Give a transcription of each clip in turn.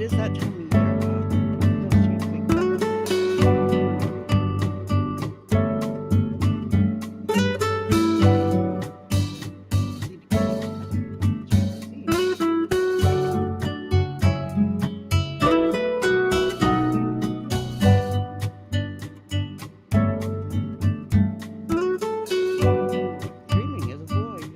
is that time of year. Those change things up a little bit. Need to get on change the scene. Dreaming is a void.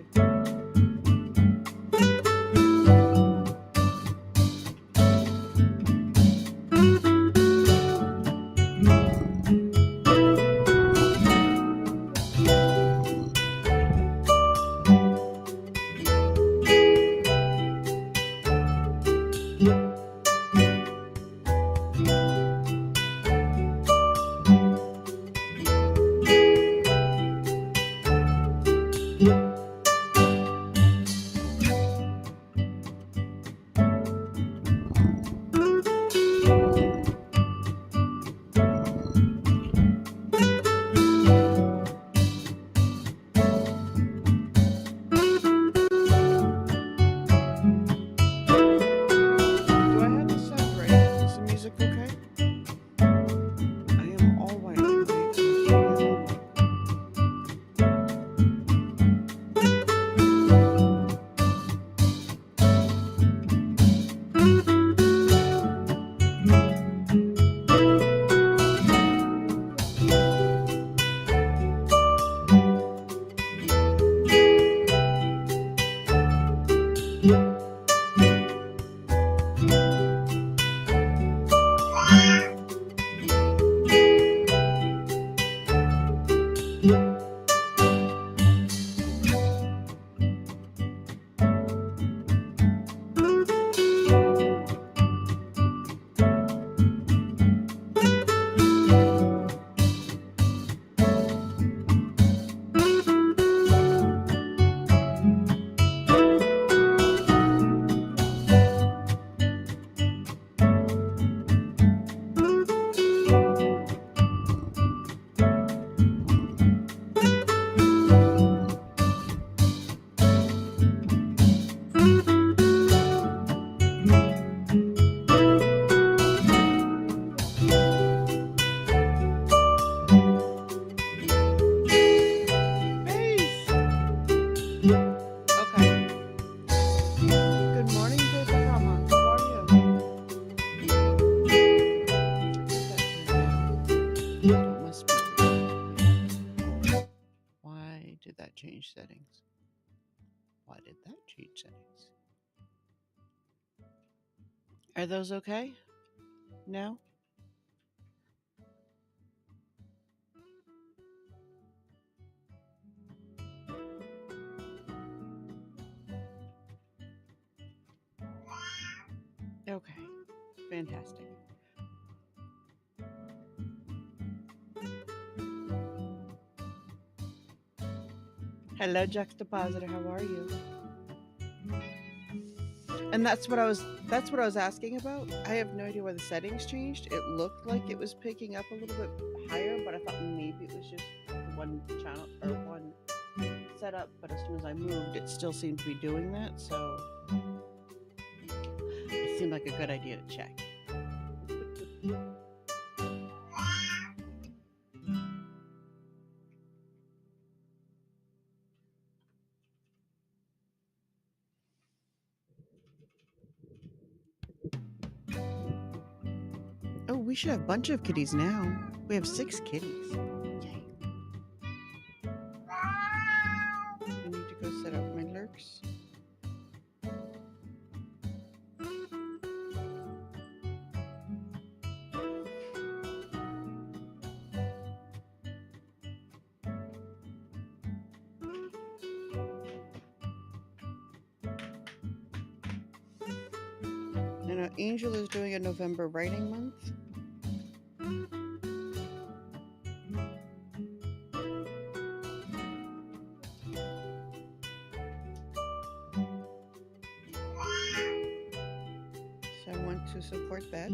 Do I have the sound right? Is the music okay? I am all white tonight, so I can't be all white. Face! Okay. Good morning, David Rama. How are you? That turned down. It must be weird. Why did that change settings? Why did that change settings? Are those okay? No? Okay. Fantastic. Hello, Juxtapositor. How are you? And that's what I was asking about. I have no idea why the settings changed. It looked like it was picking up a little bit higher, but I thought maybe it was just the one channel or one setup. But as soon as I moved, it still seemed to be doing that. So it seemed like a good idea to check. Oh, we should have a bunch of kitties now. We have 6 kitties. Yay. I need to go set up my lurks. I know Angel is doing a November writing month. So I want to support that.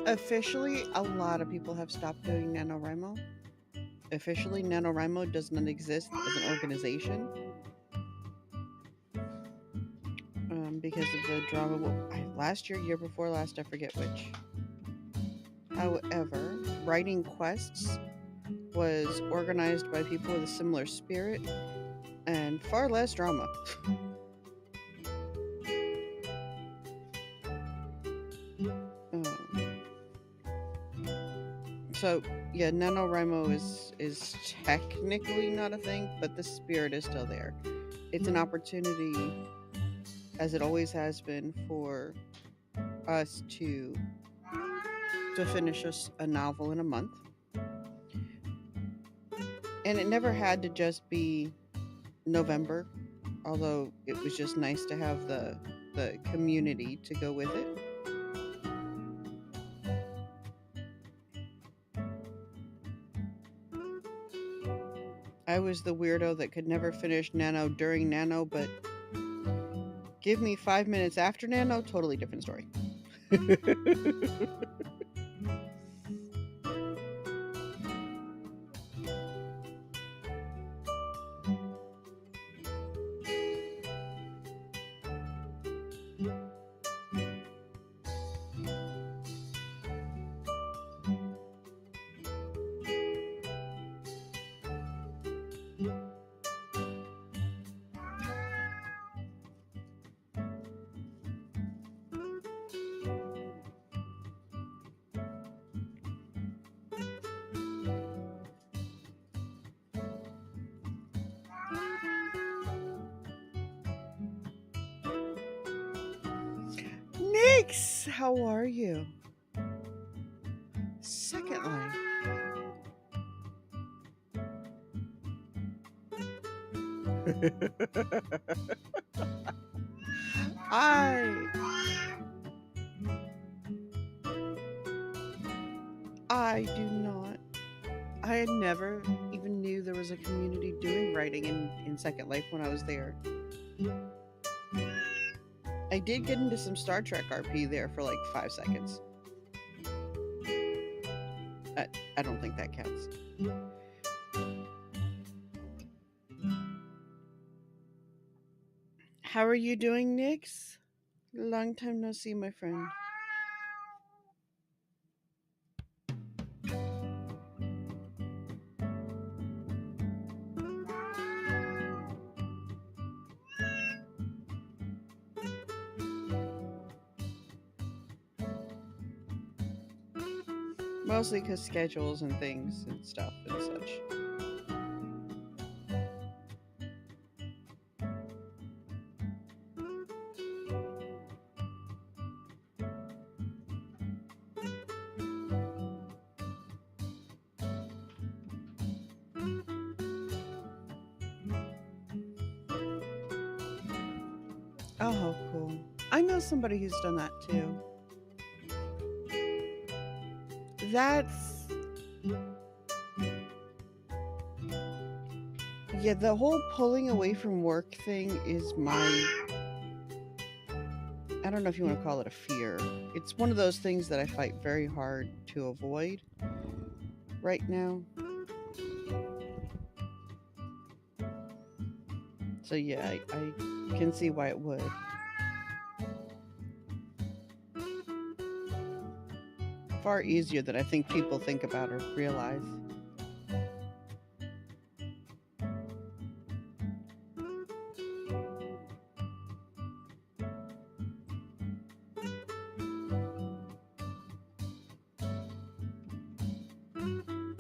Officially, a lot of people have stopped doing NaNoWriMo. Officially, NaNoWriMo does not exist as an organization because of the drama last year before last, I forget which. However, Writing Quests was organized by people with a similar spirit and far less drama. Um, so yeah, NaNoWriMo is technically not a thing, but the spirit is still there. It's an opportunity, as it always has been, for us to finish a novel in a month. And it never had to just be November, although it was just nice to have the community to go with it. I was the weirdo that could never finish Nano during Nano, but give me 5 minutes after Nano, totally different story. Nix, how are you? Second line. I do not. I had never even knew there was a community doing writing in Second Life when I was there. I did get into some Star Trek RP there for like 5 seconds. I don't think that counts. How are you doing, Nix? Long time no see, my friend. Mostly because schedules and things and stuff and such. Oh, how cool. I know somebody who's done that too. That's... Yeah, the whole pulling away from work thing is my... I don't know if you want to call it a fear. It's one of those things that I fight very hard to avoid right now. So yeah, I can see why it would. Far easier than I think people think about or realize.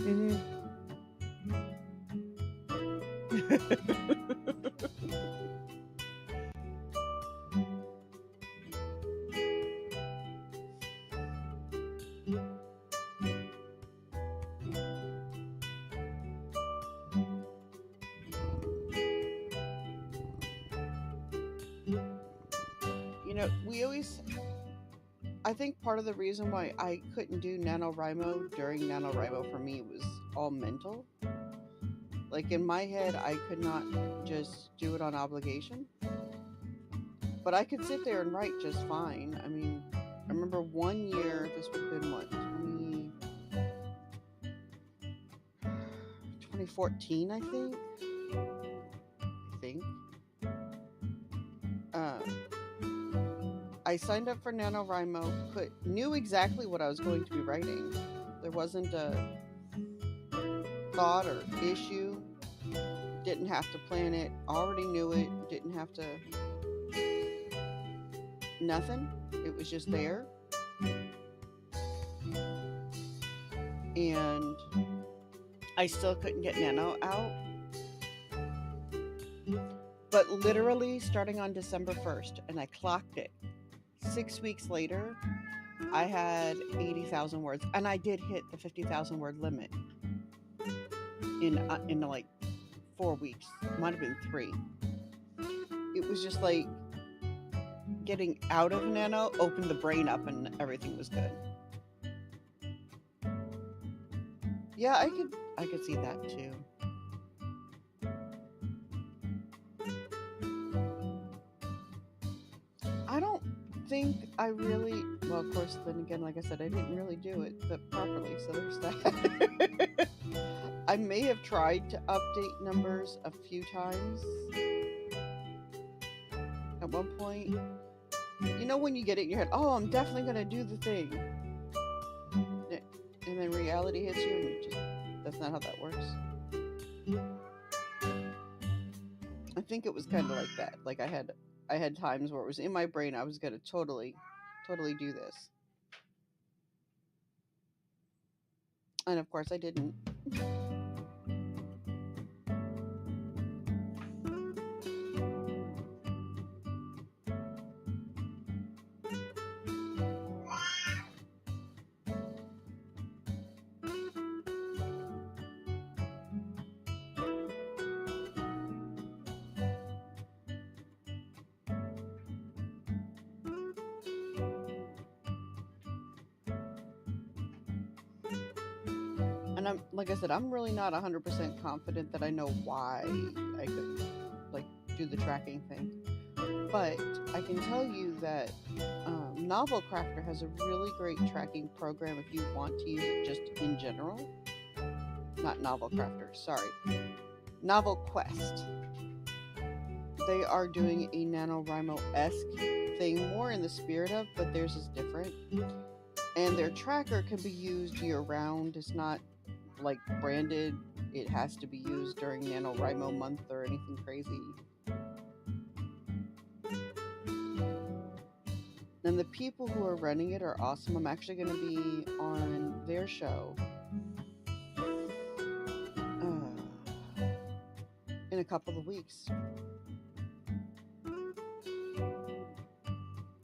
Mm-hmm. You know, I think part of the reason why I couldn't do NaNoWriMo during NaNoWriMo for me was all mental. Like in my head, I could not just do it on obligation. But I could sit there and write just fine. I mean, remember one year, this would have been what, 2014, I think. Uh, I signed up for NaNoWriMo, knew exactly what I was going to be writing. There wasn't a thought or issue. Didn't have to plan it. Already knew it. Didn't have to. Nothing. It was just there. And I still couldn't get Nano out. But literally starting on December 1st, and I clocked it. 6 weeks later, I had 80,000 words, and I did hit the 50,000 word limit in like 4 weeks. Might have been 3. It was just like getting out of Nano opened the brain up, and everything was good. Yeah, I could see that too. I don't think I really, well, of course, then again, like I said, I didn't really do it properly, so there's that. I may have tried to update numbers a few times at one point. You know, when you get it in your head, oh, I'm definitely going to do the thing. And then reality hits you, and you just, that's not how that works. I think it was kind of like that. Like I had times where it was in my brain I was going to totally do this. And of course I didn't. And I'm, like I said, I'm really not 100% confident that I know why I couldn't like do the tracking thing. But I can tell you that Novel Crafter has a really great tracking program if you want to use it just in general. Not Novel Crafter, sorry. Novel Quest. They are doing a NaNoWriMo-esque thing, more in the spirit of, but theirs is different. And their tracker can be used year-round. It's not like branded. It has to be used during NaNoWriMo month or anything crazy. And the people who are running it are awesome. I'm actually going to be on their show in a couple of weeks.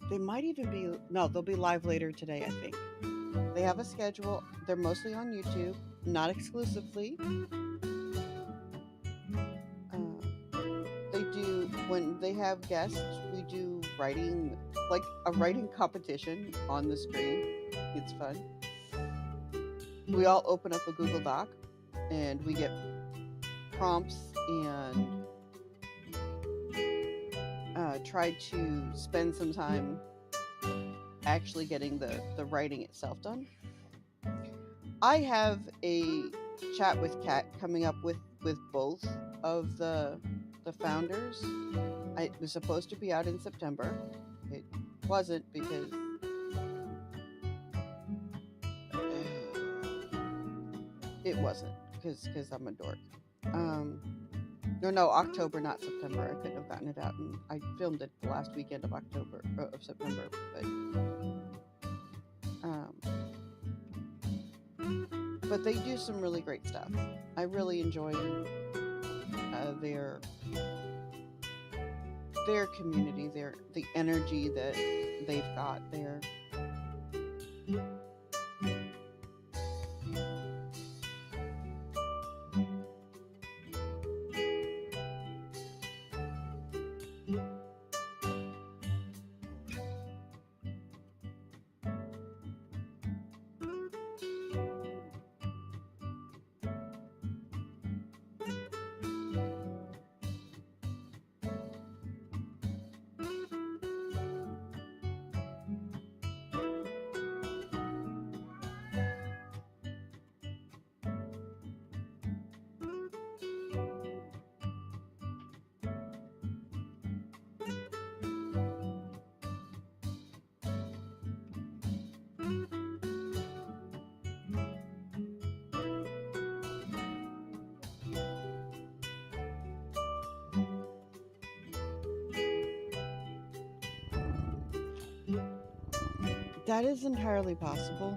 They might even be, no, they'll be live later today, I think. They have a schedule. They're mostly on YouTube, not exclusively. They do, when they have guests, we do writing, like a writing competition on the screen. It's fun. We all open up a Google Doc and we get prompts and try to spend some time actually getting the writing itself done. I have a chat with Kat coming up with both of the founders. It was supposed to be out in September. It wasn't because I'm a dork. No, October, not September. I couldn't have gotten it out, and I filmed it the last weekend of September. But they do some really great stuff. I really enjoy their community, the energy that they've got there. That is entirely possible.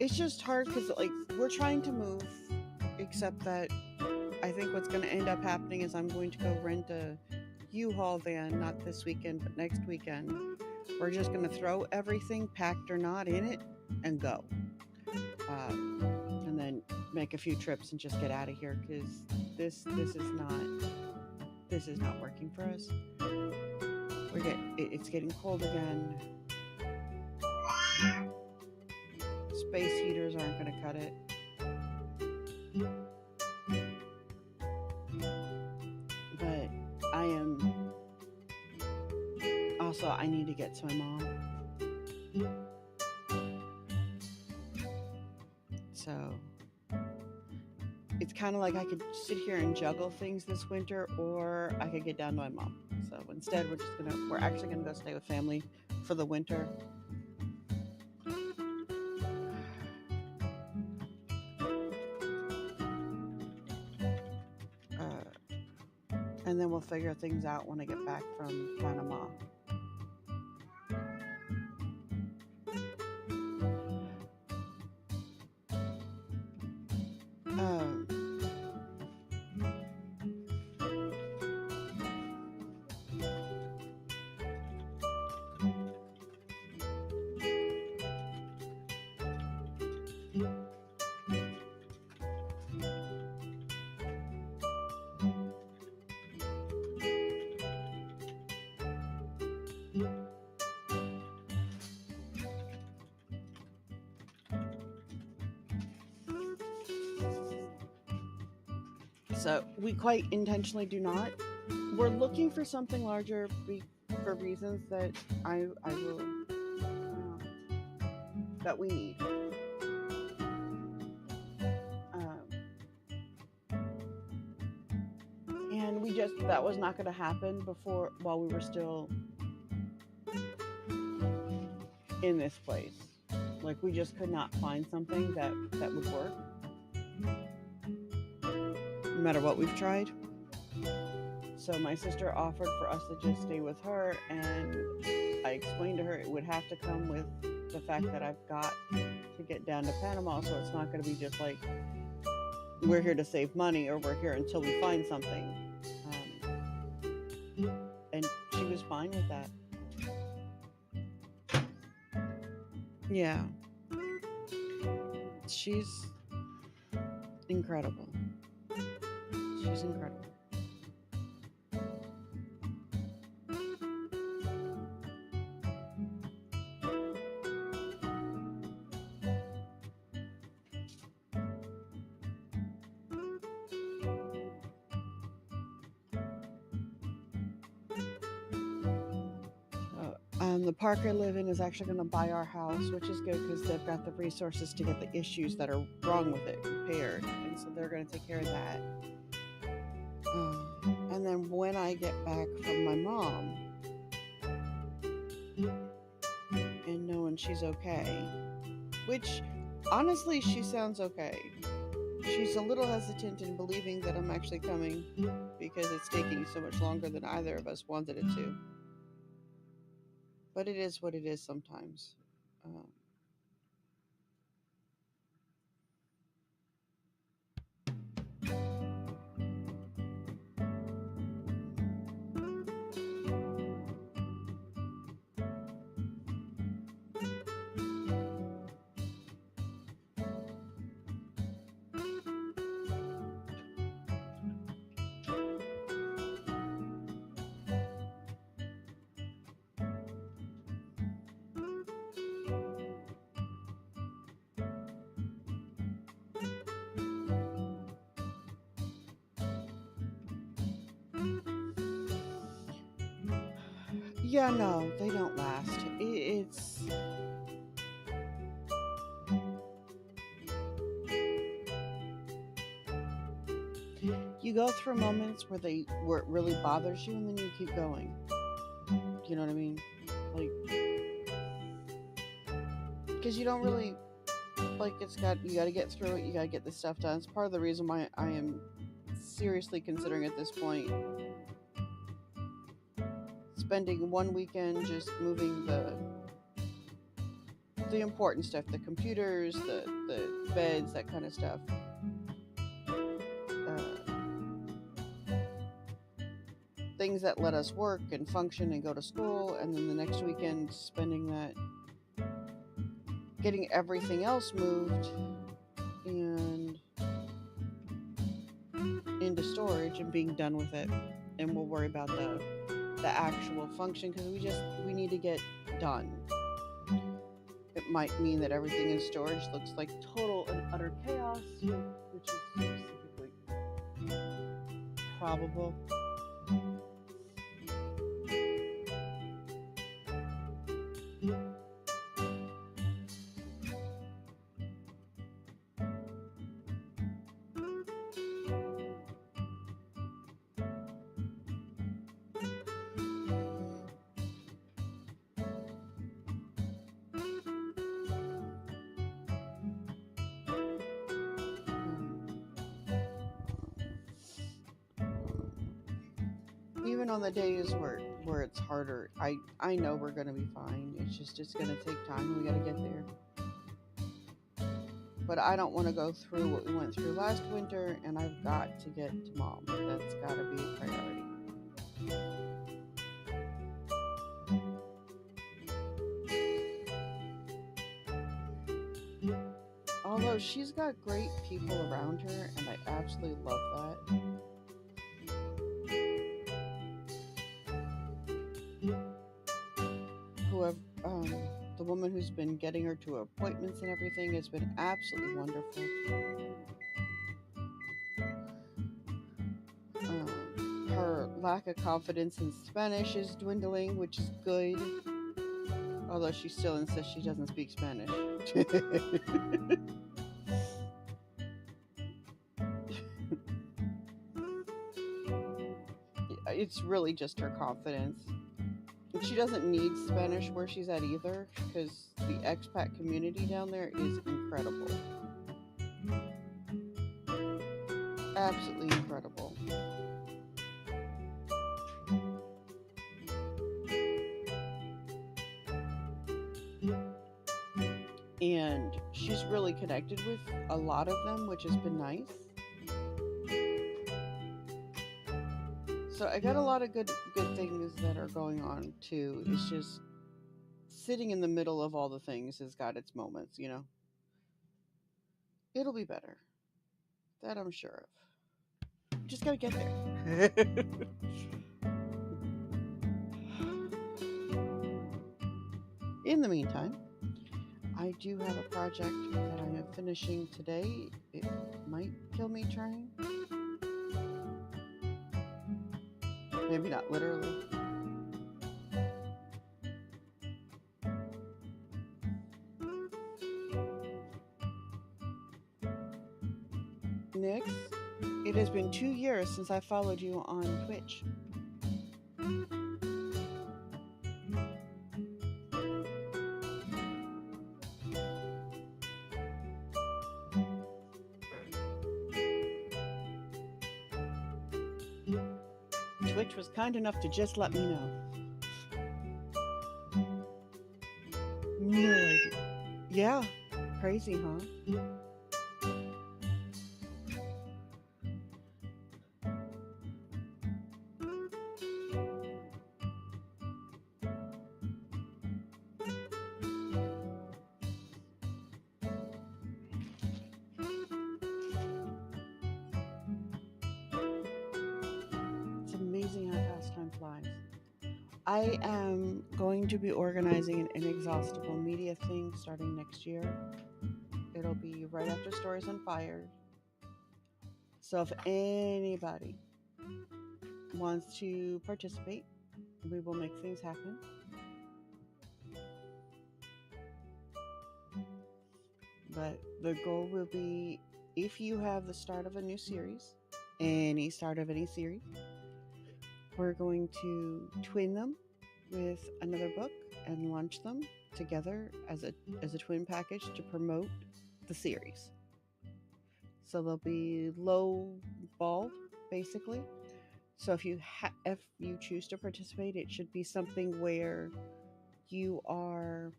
It's just hard because, like, we're trying to move, except that I think what's going to end up happening is I'm going to go rent a U-Haul van, not this weekend, but next weekend. We're just going to throw everything, packed or not, in it and go. And then make a few trips and just get out of here because this is not working for us. It's getting cold again. Space heaters aren't going to cut it. But I am also, I need to get to my mom. So it's kind of like I could sit here and juggle things this winter, or I could get down to my mom. So instead, we're actually gonna go stay with family for the winter. And then we'll figure things out when I get back from Panama. So we quite intentionally do not. We're looking for something larger for reasons that I will that we need. And that was not going to happen before while we were still in this place. Like we just could not find something that would work. No matter what we've tried. So my sister offered for us to just stay with her, and I explained to her it would have to come with the fact that I've got to get down to Panama, so it's not going to be just like we're here to save money or we're here until we find something. And she was fine with that. Yeah. She's incredible. She's incredible. The park I live in is actually going to buy our house, which is good because they've got the resources to get the issues that are wrong with it repaired, and so they're going to take care of that. And then when I get back from my mom and knowing she's okay, which honestly she sounds okay. She's a little hesitant in believing that I'm actually coming because it's taking so much longer than either of us wanted it to. But it is what it is sometimes. Yeah, no, they don't last. It's you go through moments where it really bothers you, and then you keep going. You know what I mean? Like, because you don't really like you got to get through it. You got to get this stuff done. It's part of the reason why I am seriously considering at this point spending one weekend just moving the important stuff, the computers, the beds, that kind of stuff. Things that let us work and function and go to school, and then the next weekend spending that getting everything else moved and into storage and being done with it, and we'll worry about the actual function because we need to get done. It might mean that everything in storage looks like total and utter chaos, which is specifically probable. Even on the days where it's harder, I know we're gonna be fine. It's gonna take time. We gotta get there. But I don't want to go through what we went through last winter, and I've got to get to mom. That's got to be a priority. Although she's got great people around her, and I absolutely love that. Who have the woman who's been getting her to appointments and everything has been absolutely wonderful. Her lack of confidence in Spanish is dwindling, which is good. Although she still insists she doesn't speak Spanish. It's really just her confidence. She doesn't need Spanish where she's at either, because the expat community down there is incredible. Absolutely incredible. And she's really connected with a lot of them, which has been nice. So I got a lot of good things that are going on too. It's just sitting in the middle of all the things has got its moments, you know. It'll be better. That I'm sure of. Just gotta get there. In the meantime, I do have a project that I am finishing today. It might kill me trying. Maybe not literally. Next, it has been 2 years since I followed you on Twitch. Twitch was kind enough to just let me know. No idea. Yeah, crazy, huh? It's amazing how fast time flies. I am going to be organizing an inexhaustible media thing starting next year. It'll be right after Stories on Fire. So if anybody wants to participate, We will make things happen. But the goal will be, if you have the start of a new series, any start of any series, we're going to twin them with another book and launch them together as a twin package to promote the series. So they'll be low ball, basically. So if you choose to participate, it should be something where you are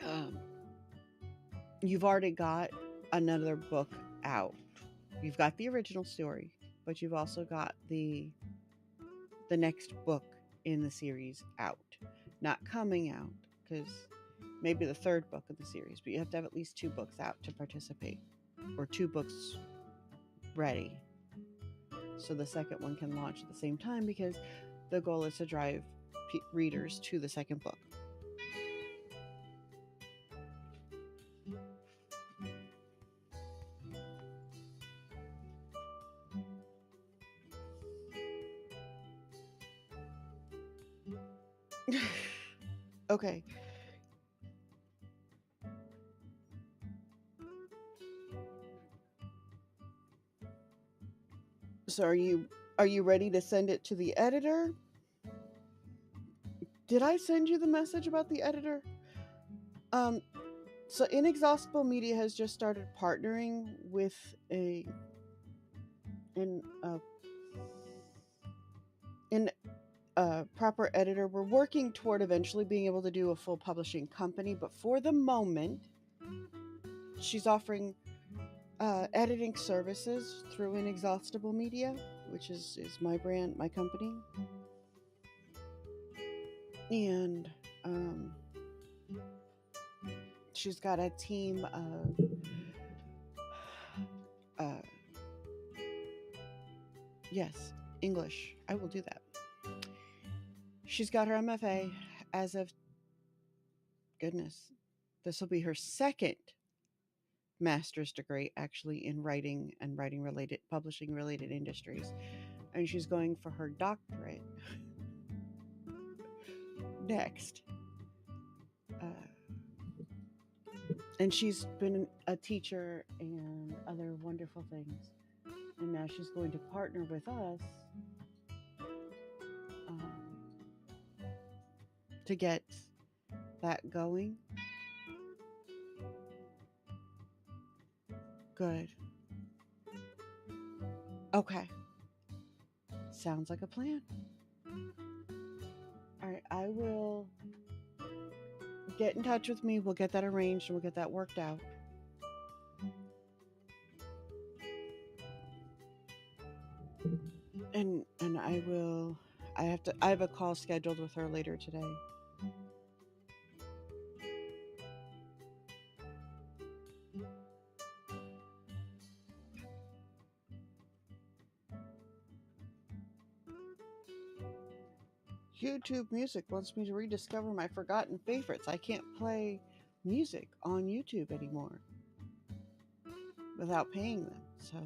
um, you've already got another book out. You've got the original story, but you've also got the next book in the series out, not coming out, because maybe the third book of the series, but you have to have at least 2 books out to participate, or 2 books ready, so the second one can launch at the same time, because the goal is to drive readers to the second book. Okay. So are you ready to send it to the editor? Did I send you the message about the editor? Um so Inexhaustible Media has just started partnering with a in in a proper editor. We're working toward eventually being able to do a full publishing company, but for the moment, she's offering editing services through Inexhaustible Media, which is my brand, my company. And she's got a team of yes, English. I will do that. She's got her MFA as of, goodness, this will be her second master's degree actually in writing and writing related, publishing related industries. And she's going for her doctorate next. And she's been a teacher and other wonderful things. And now she's going to partner with us to get that going. Good. Okay. Sounds like a plan. All right, I will get in touch with me. We'll get that arranged and we'll get that worked out. And I have a call scheduled with her later today. YouTube Music wants me to rediscover my forgotten favorites. I can't play music on YouTube anymore without paying them. So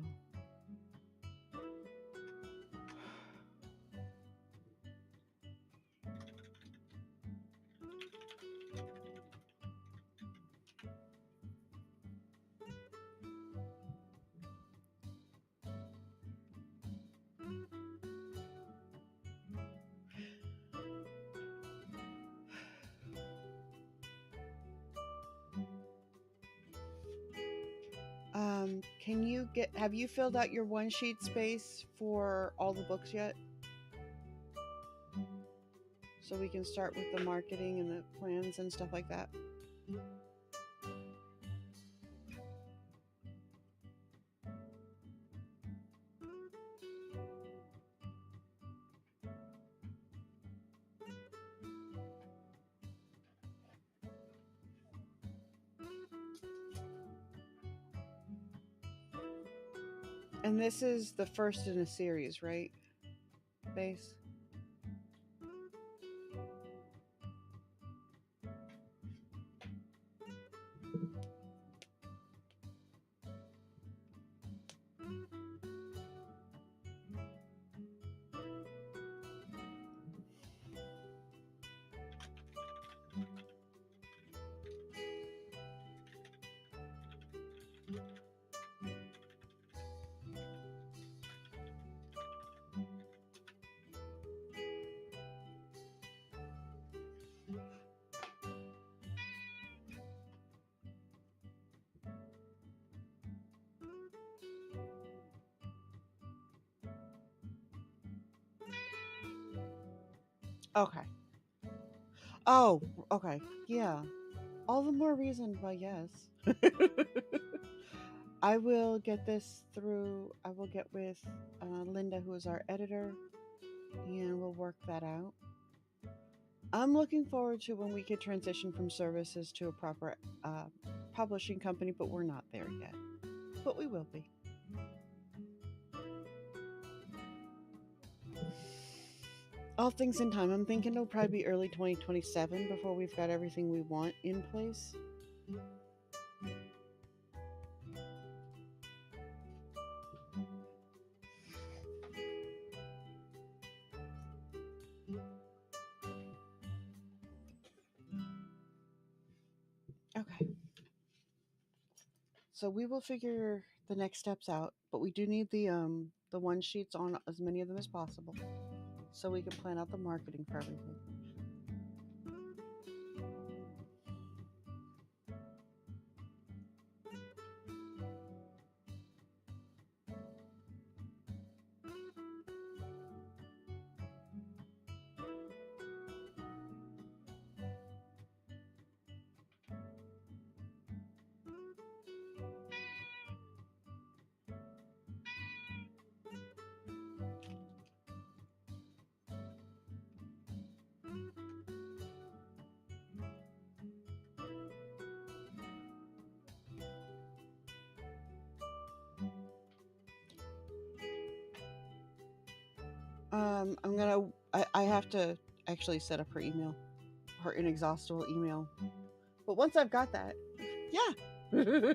have you filled out your one sheet space for all the books yet? So we can start with the marketing and the plans and stuff like that. And this is the first in a series, right? Base. Okay. Oh, okay. Yeah. All the more reason why yes. I will get this through. I will get with Linda, who is our editor, and we'll work that out. I'm looking forward to when we could transition from services to a proper uh, publishing company, but we're not there yet. But we will be. All things in time. I'm thinking it'll probably be early 2027 before we've got everything we want in place. Okay. So we will figure the next steps out, but we do need the one sheets on as many of them as possible so we can plan out the marketing for everything. I'm gonna. I have to actually set up her email, her inexhaustible email. But once I've got that, yeah.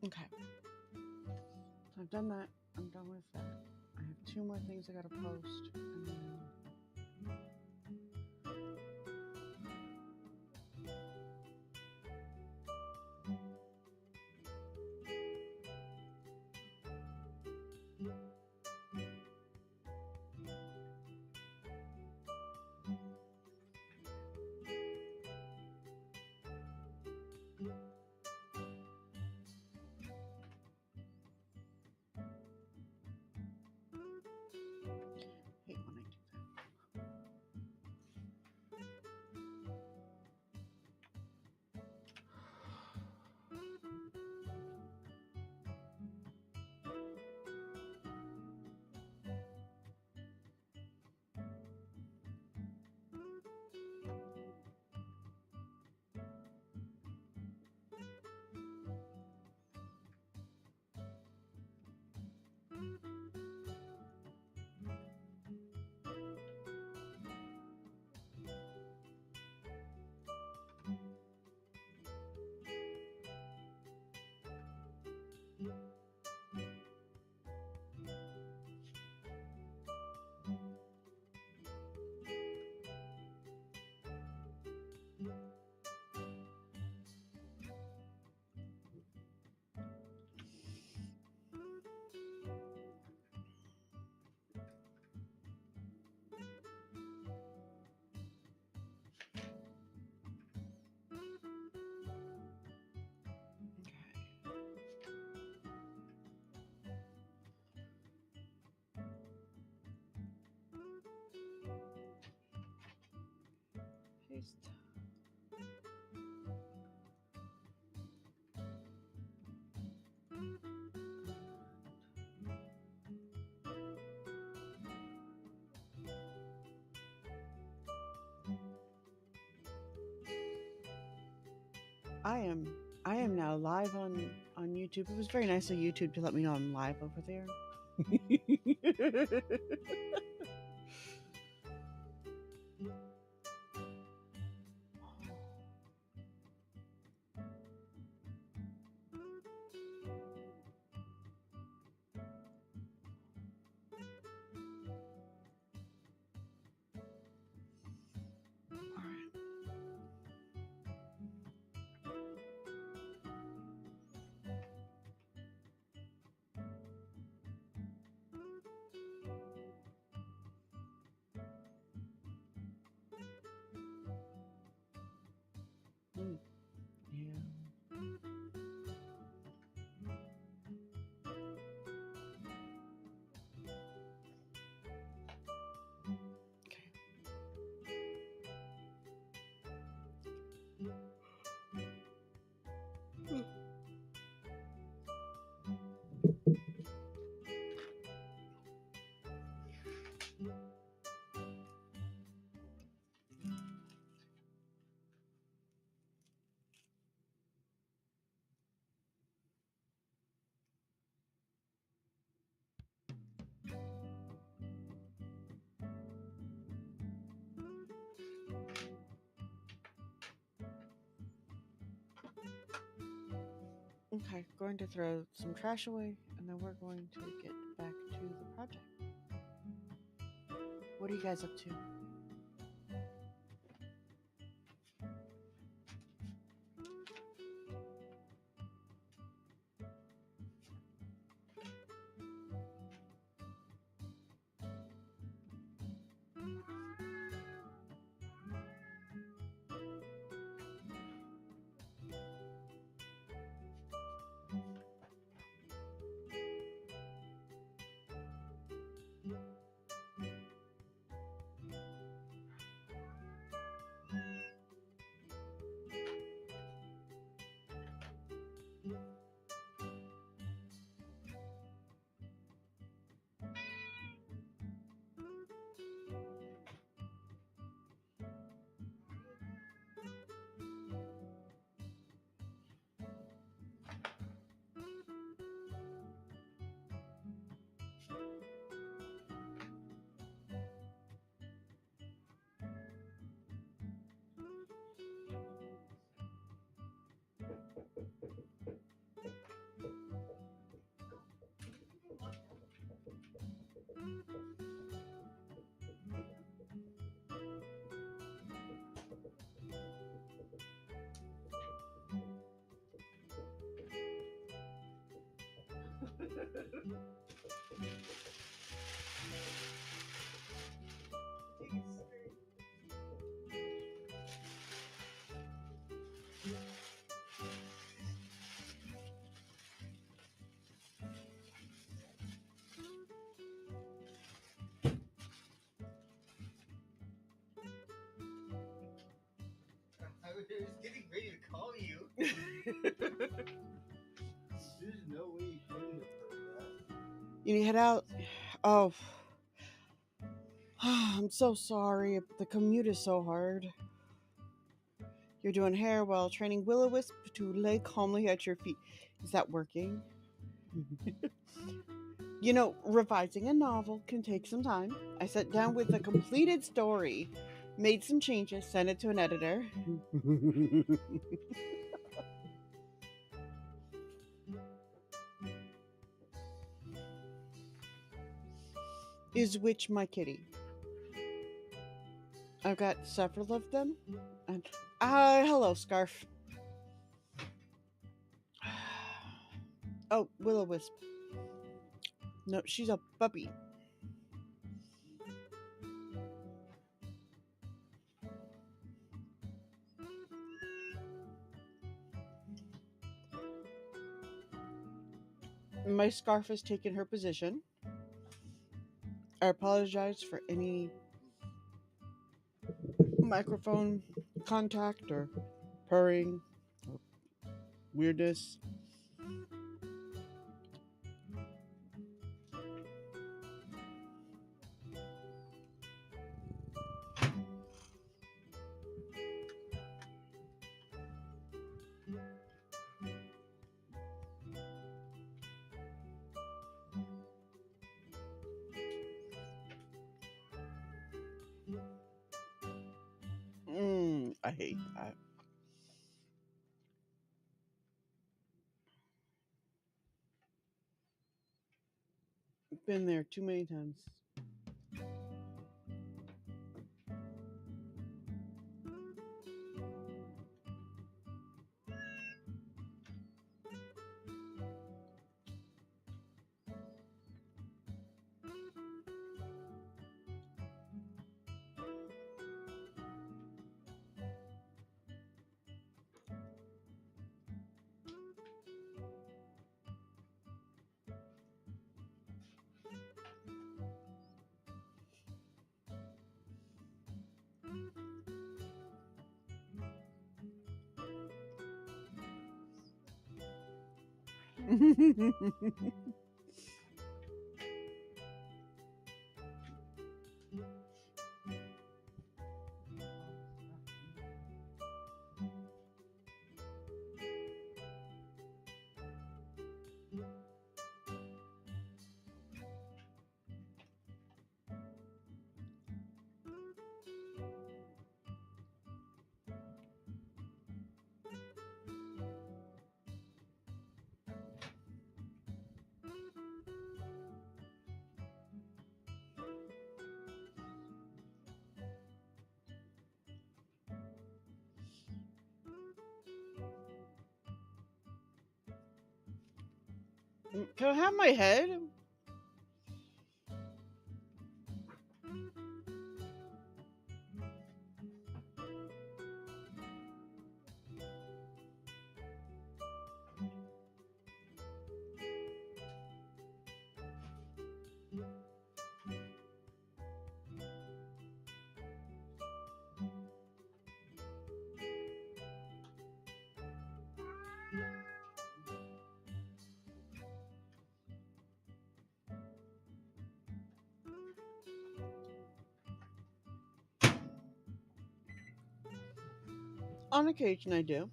Okay. So I've done that. I'm done with that. I have two more things I gotta post. And then I hate when I do that. Okay. Paste. I am now live on YouTube. It was very nice of YouTube to let me know I'm live over there. All right. Mm, yeah. Okay. Mm. Okay, going to throw some trash away, and then we're going to get back to the project. What are you guys up to? You need to head out. Oh, I'm so sorry. The commute is so hard. You're doing hair while training Will-O-Wisp to lay calmly at your feet. Is that working? You know, revising a novel can take some time. I sat down with a completed story, made some changes, sent it to an editor. Is which my kitty? I've got several of them. And hello, Scarf. Oh, Will-O-Wisp. No, she's a puppy. My scarf has taken her position. I apologize for any microphone contact or purring or weirdness. I hate that. Been there too many times. Can I have my head? On occasion, I do.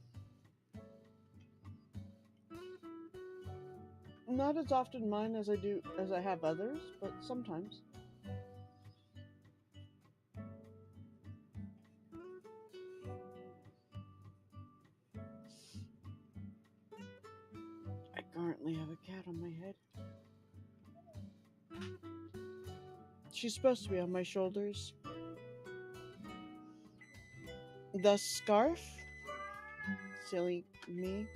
Not as often mine as I have others, but sometimes. I currently have a cat on my head. She's supposed to be on my shoulders. The scarf? Silly me.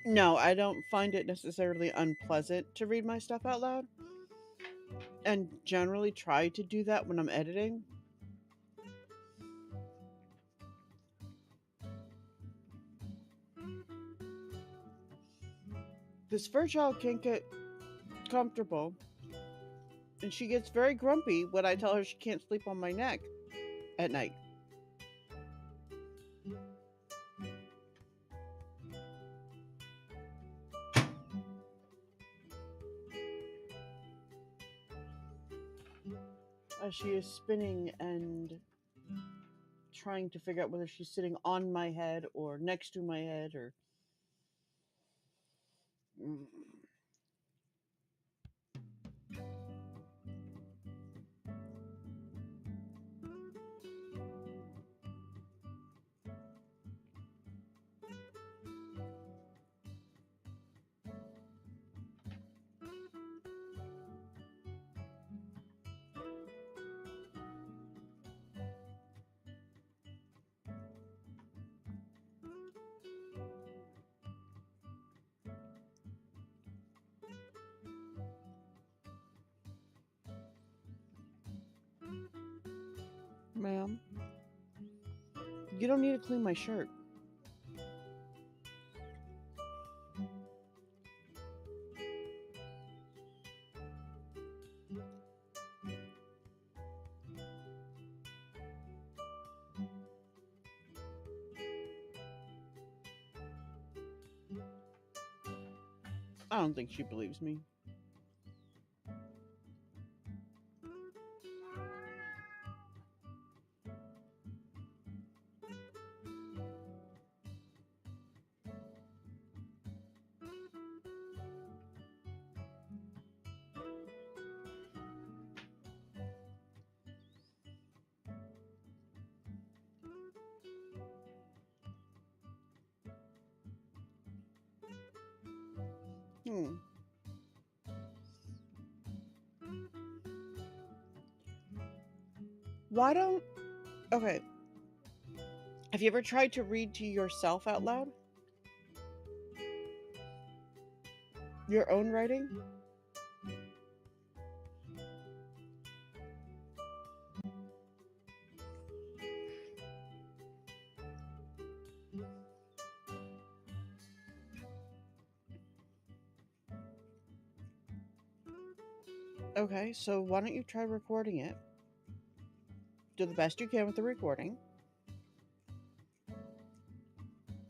No, I don't find it necessarily unpleasant to read my stuff out loud, and generally try to do that when I'm editing. This fur child can't get comfortable, and she gets very grumpy when I tell her she can't sleep on my neck at night. As she is spinning and trying to figure out whether she's sitting on my head or next to my head or. Mm. Ma'am, you don't need to clean my shirt. I don't think she believes me. Hmm. Why don't. Okay. Have you ever tried to read to yourself out loud? Your own writing? Okay, so why don't you try recording it? Do the best you can with the recording.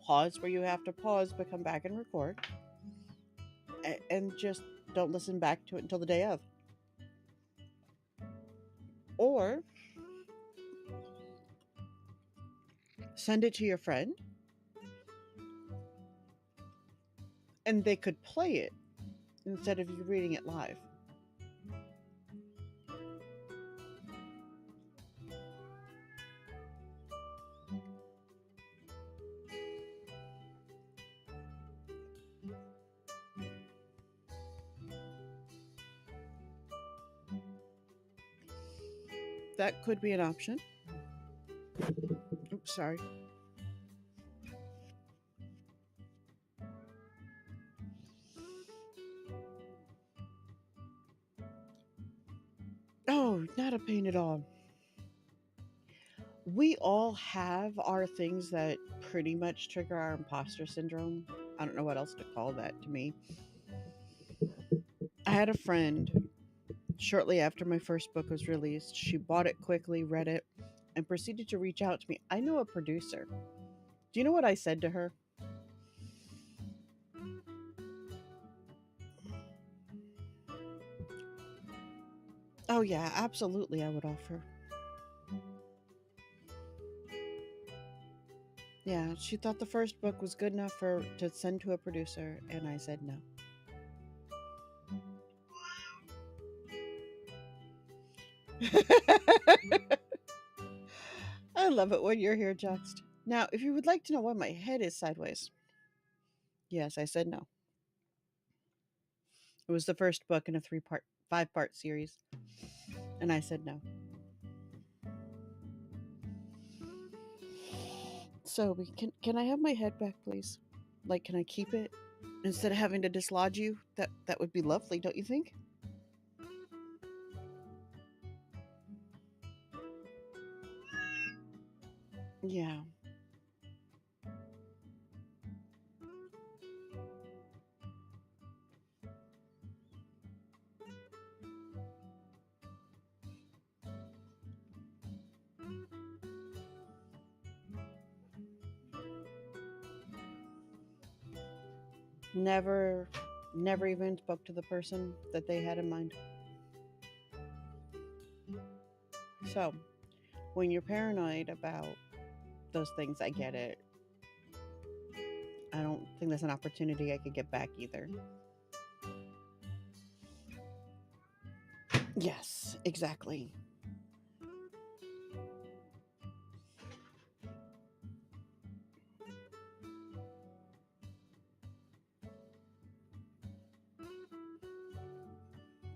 Pause where you have to pause, but come back and record. And just don't listen back to it until the day of. Or send it to your friend and they could play it instead of you reading it live. That could be an option. Oops, sorry. Oh, not a pain at all. We all have our things that pretty much trigger our imposter syndrome. I don't know what else to call that to me. I had a friend shortly after my first book was released. She bought it quickly, read it, and proceeded to reach out to me. I know a producer. Do you know what I said to her? Oh, yeah, absolutely, I would offer. Yeah, she thought the first book was good enough for to send to a producer, and I said no. I love it when you're here, Juxt. Now, if you would like to know why my head is sideways, yes, I said no. It was the first book in a five-part series, and I said no. So we can I have my head back, please? Like, can I keep it? instead of having to dislodge you. That would be lovely, don't you think? Yeah. Never never even spoke to the person that they had in mind. So, when you're paranoid about those things, I get it. I don't think that's an opportunity I could get back either. Yes, exactly.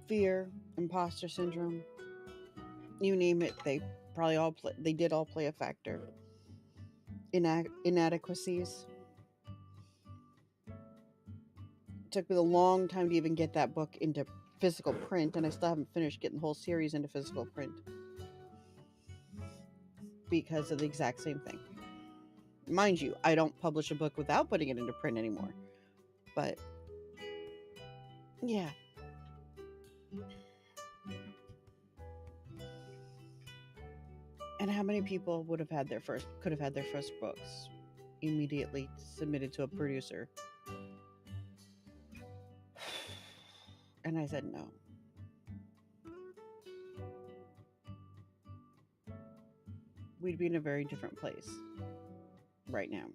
Fear, imposter syndrome, you name it, they did all play a factor. Inadequacies. It took me a long time to even get that book into physical print, and I still haven't finished getting the whole series into physical print because of the exact same thing. Mind you, I don't publish a book without putting it into print anymore. But yeah. And how many people could have had their first books immediately submitted to a producer? And I said no. We'd be in a very different place right now.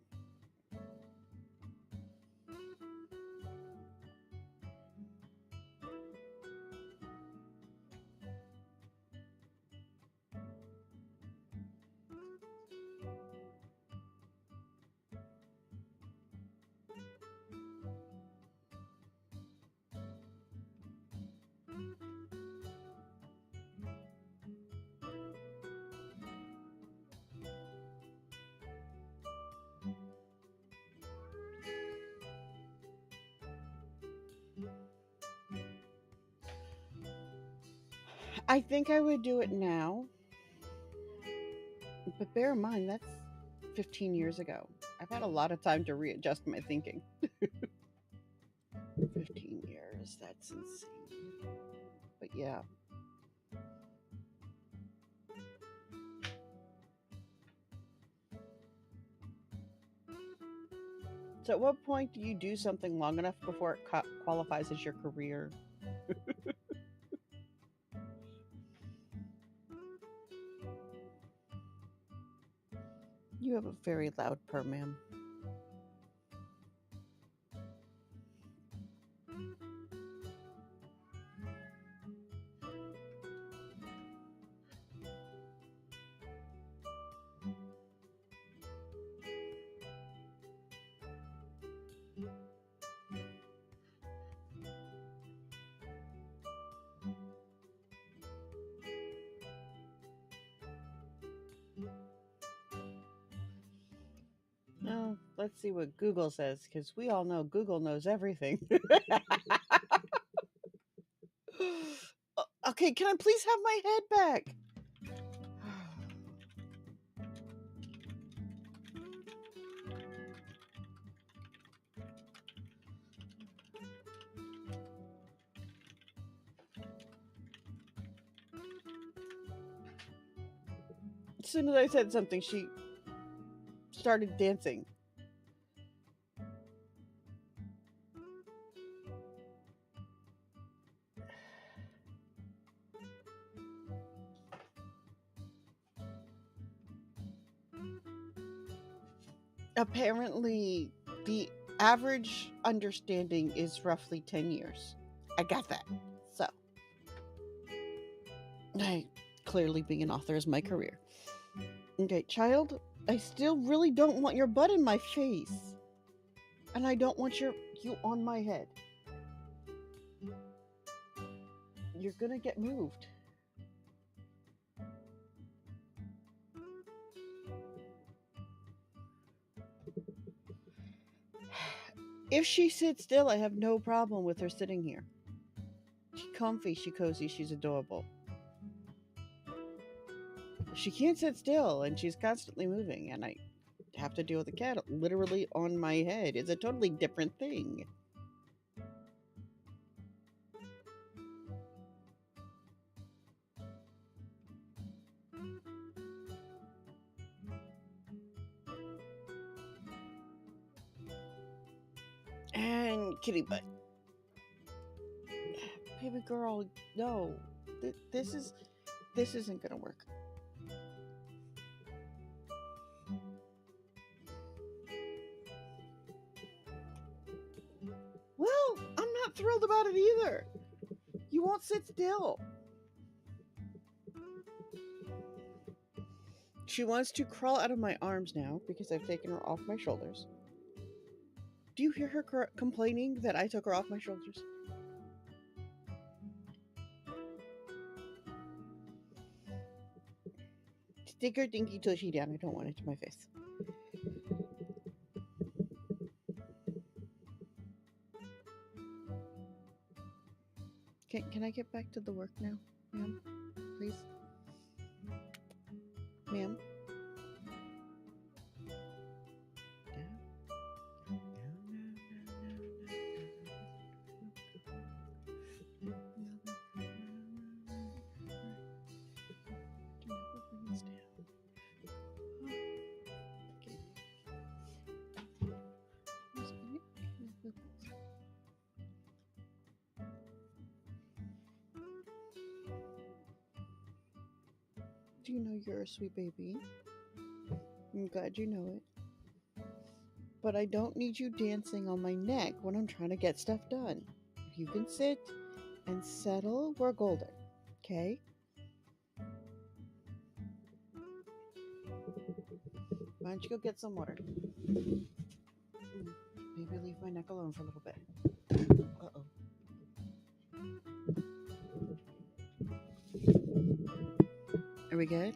I think I would do it now, but bear in mind that's 15 years ago. I've had a lot of time to readjust my thinking. 15 years, that's insane. But yeah. So, at what point do you do something long enough before it qualifies as your career? You have a very loud purr, ma'am. No, let's see what Google says, because we all know Google knows everything. Okay, can I please have my head back? As soon as I said something, she started dancing. Apparently, the average understanding is roughly 10 years. I got that. So, I clearly being an author is my career. Okay, child, I still really don't want your butt in my face. And I don't want you on my head. You're gonna get moved. If she sits still, I have no problem with her sitting here. She's comfy, she's cozy, she's adorable. She can't sit still, and she's constantly moving, and I have to deal with the cat literally on my head. It's a totally different thing. And kitty butt. Baby girl, no. This isn't gonna work. Well, I'm not thrilled about it either. You won't sit still. She wants to crawl out of my arms now because I've taken her off my shoulders. Do you hear her complaining that I took her off my shoulders? Stick her dinky tushy down. I don't want it to my face. Can I get back to the work now, ma'am? Please? Ma'am? Do you know you're a sweet baby? I'm glad you know it. But I don't need you dancing on my neck when I'm trying to get stuff done. If you can sit and settle, we're golden. Okay? Why don't you go get some water? Maybe leave my neck alone for a little bit. Uh-oh. Are we good?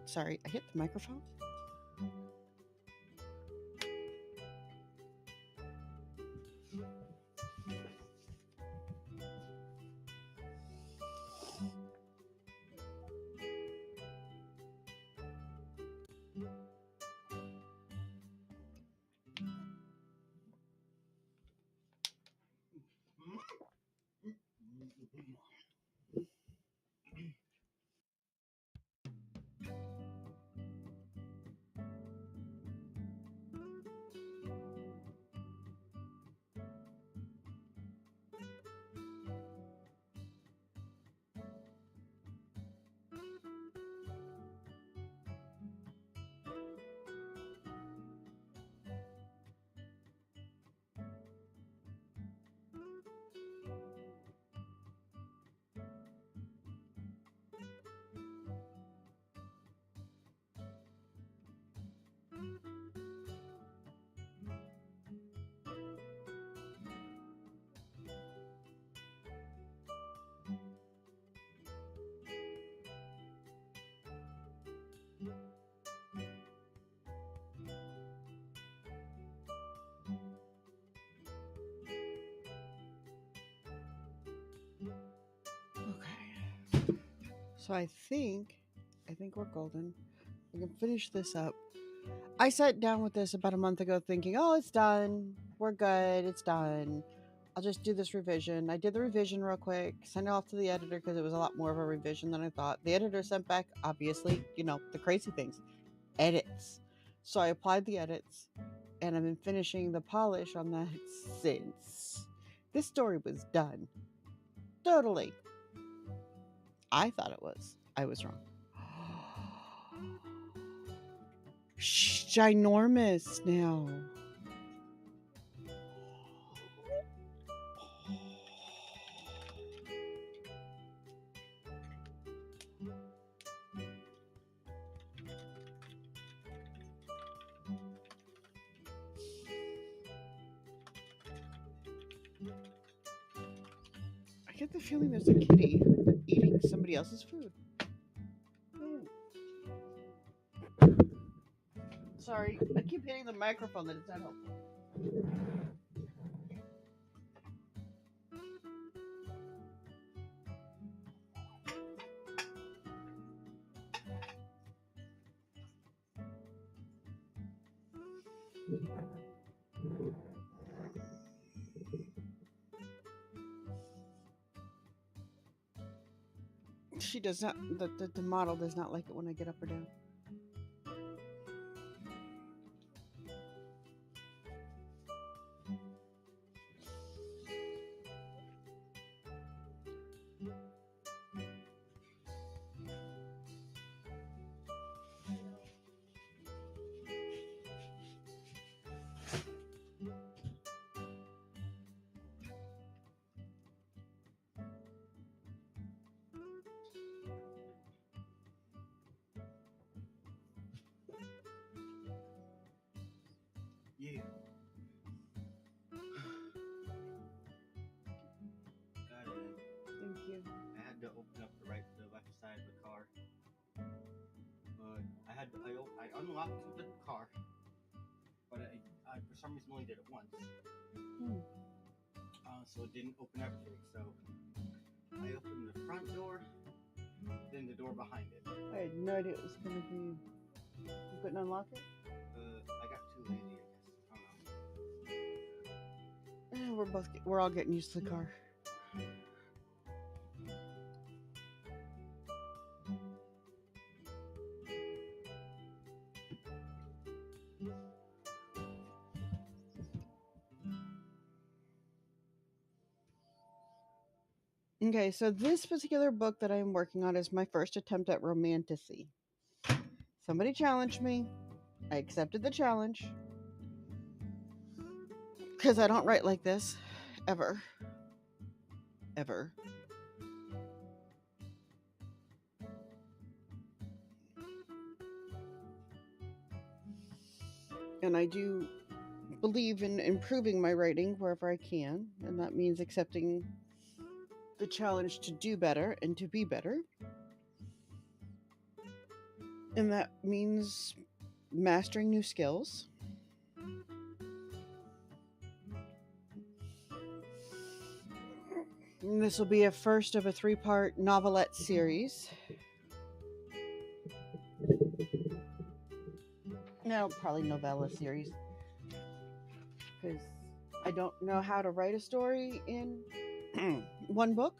Sorry, I hit the microphone. Okay. So I think we're golden. We can finish this up. I sat down with this about a month ago thinking, oh, it's done. We're good. It's done. I'll just do this revision. I did the revision real quick, sent it off to the editor because it was a lot more of a revision than I thought. The editor sent back, obviously, the crazy things, edits. So I applied the edits, and I've been finishing the polish on that since. This story was done. Totally. I thought it was. I was wrong. Ginormous now. I get the feeling there's a kitty eating somebody else's food. Sorry, I keep hitting the microphone that it's not helpful. She does not. The model does not like it when I get up or down. Yeah. Got it. Thank you. I had to open up the left side of the car. But I unlocked the car, but I for some reason only did it once. Hmm. So it didn't open everything. So I opened the front door, then the door behind it. I had no idea it was gonna be. You couldn't unlock it. I got too lazy, I guess. I don't know. We're all getting used to the car. Okay, so this particular book that I'm working on is my first attempt at romantasy. Somebody challenged me. I accepted the challenge because I don't write like this ever. Ever. And I do believe in improving my writing wherever I can, and that means accepting the challenge to do better and to be better. And that means mastering new skills. And this will be a first of a 3-part novelette series. No, probably novella series. Because I don't know how to write a story in one book.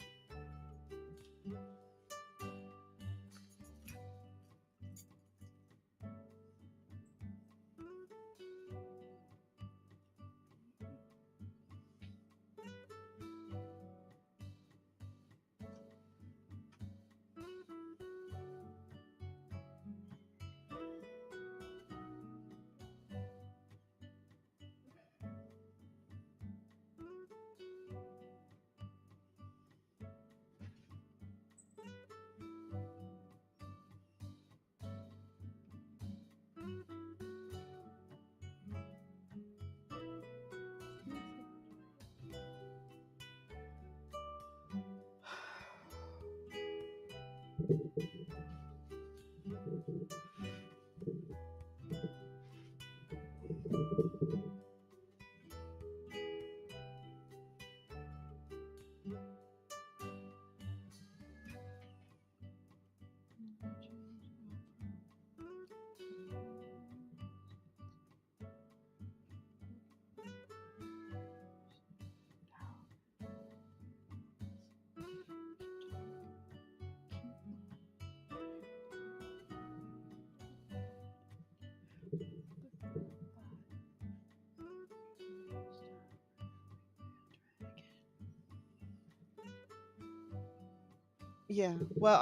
Yeah, well,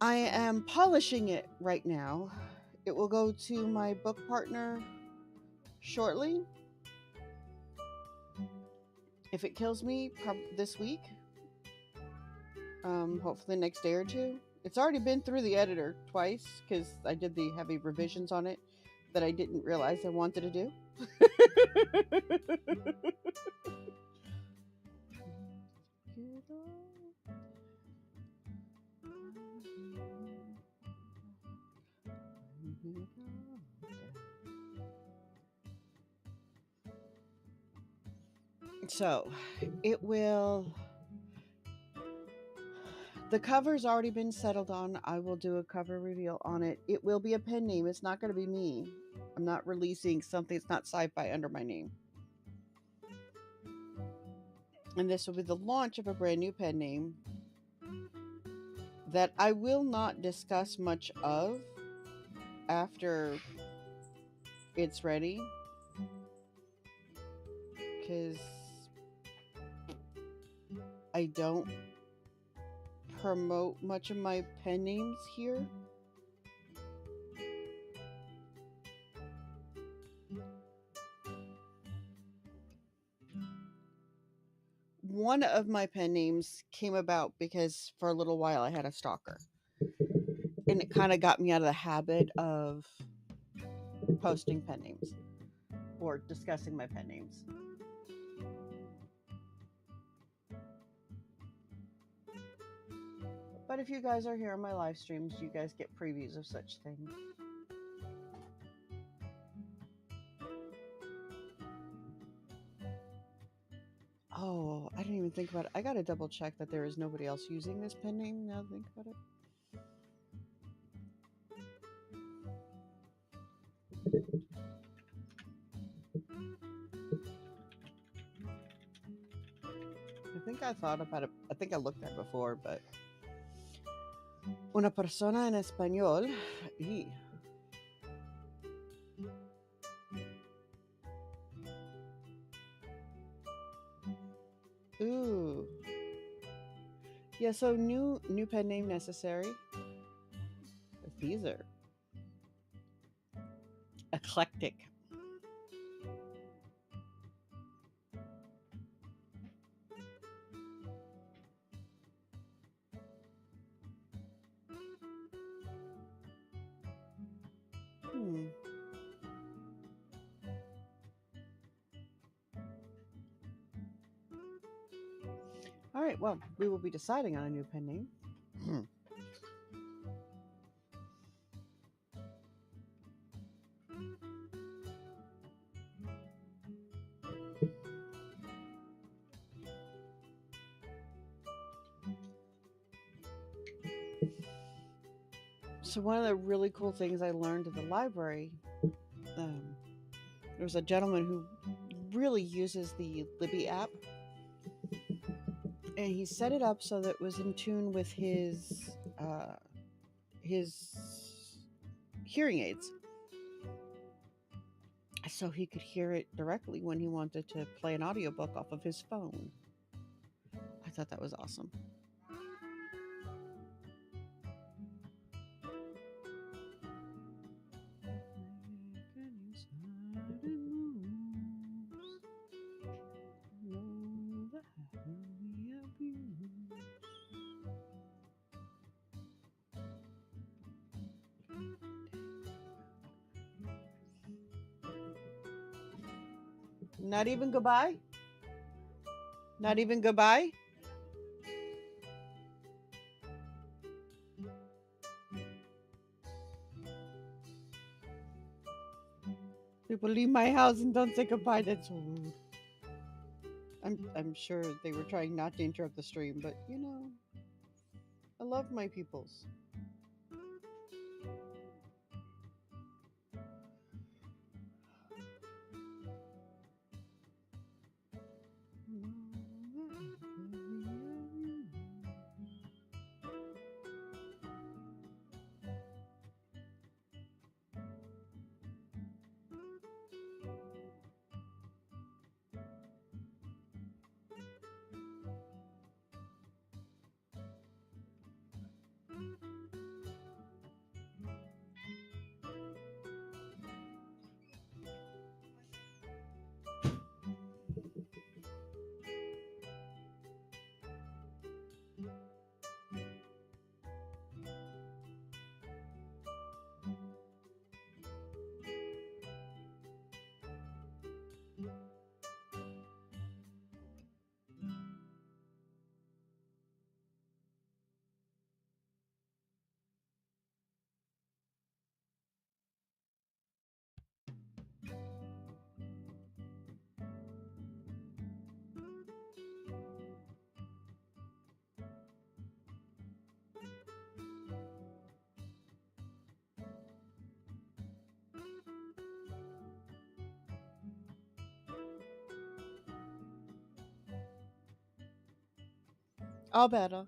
I am polishing it right now. It will go to my book partner shortly. If it kills me, this week. Hopefully next day or two. It's already been through the editor twice because I did the heavy revisions on it that I didn't realize I wanted to do. So, it will. The cover's already been settled on. I will do a cover reveal on it. It will be a pen name. It's not going to be me. I'm not releasing something that's not sci-fi under my name. And this will be the launch of a brand new pen name that I will not discuss much of after it's ready, because I don't promote much of my pen names here. One of my pen names came about because for a little while I had a stalker. And it kind of got me out of the habit of posting pen names or discussing my pen names. But if you guys are here on my live streams, you guys get previews of such things. Oh, I didn't even think about it. I gotta double check that there is nobody else using this pen name now that I think about it. I think I thought about it. I think I looked at it before, but una persona en español. Ooh. Yeah, so new pen name necessary. These are eclectic. All right, well, we will be deciding on a new pen name. So one of the really cool things I learned at the library, there was a gentleman who really uses the Libby app, and he set it up so that it was in tune with his hearing aids, so he could hear it directly when he wanted to play an audiobook off of his phone. I thought that was awesome. Not even goodbye? Not even goodbye? People leave my house and don't say goodbye. That's so rude. I'm sure they were trying not to interrupt the stream, but you know, I love my peoples. All better.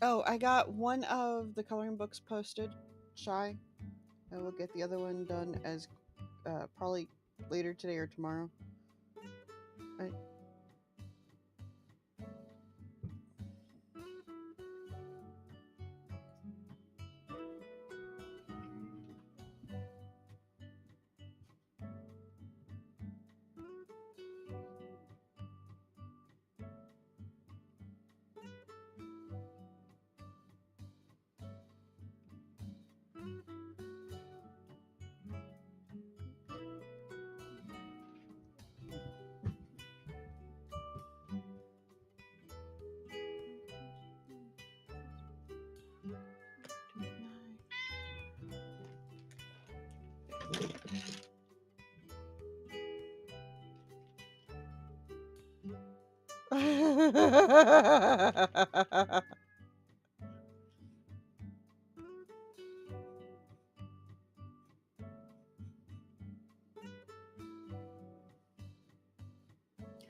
Oh, I got one of the coloring books posted, shy. I will get the other one done as probably later today or tomorrow. I,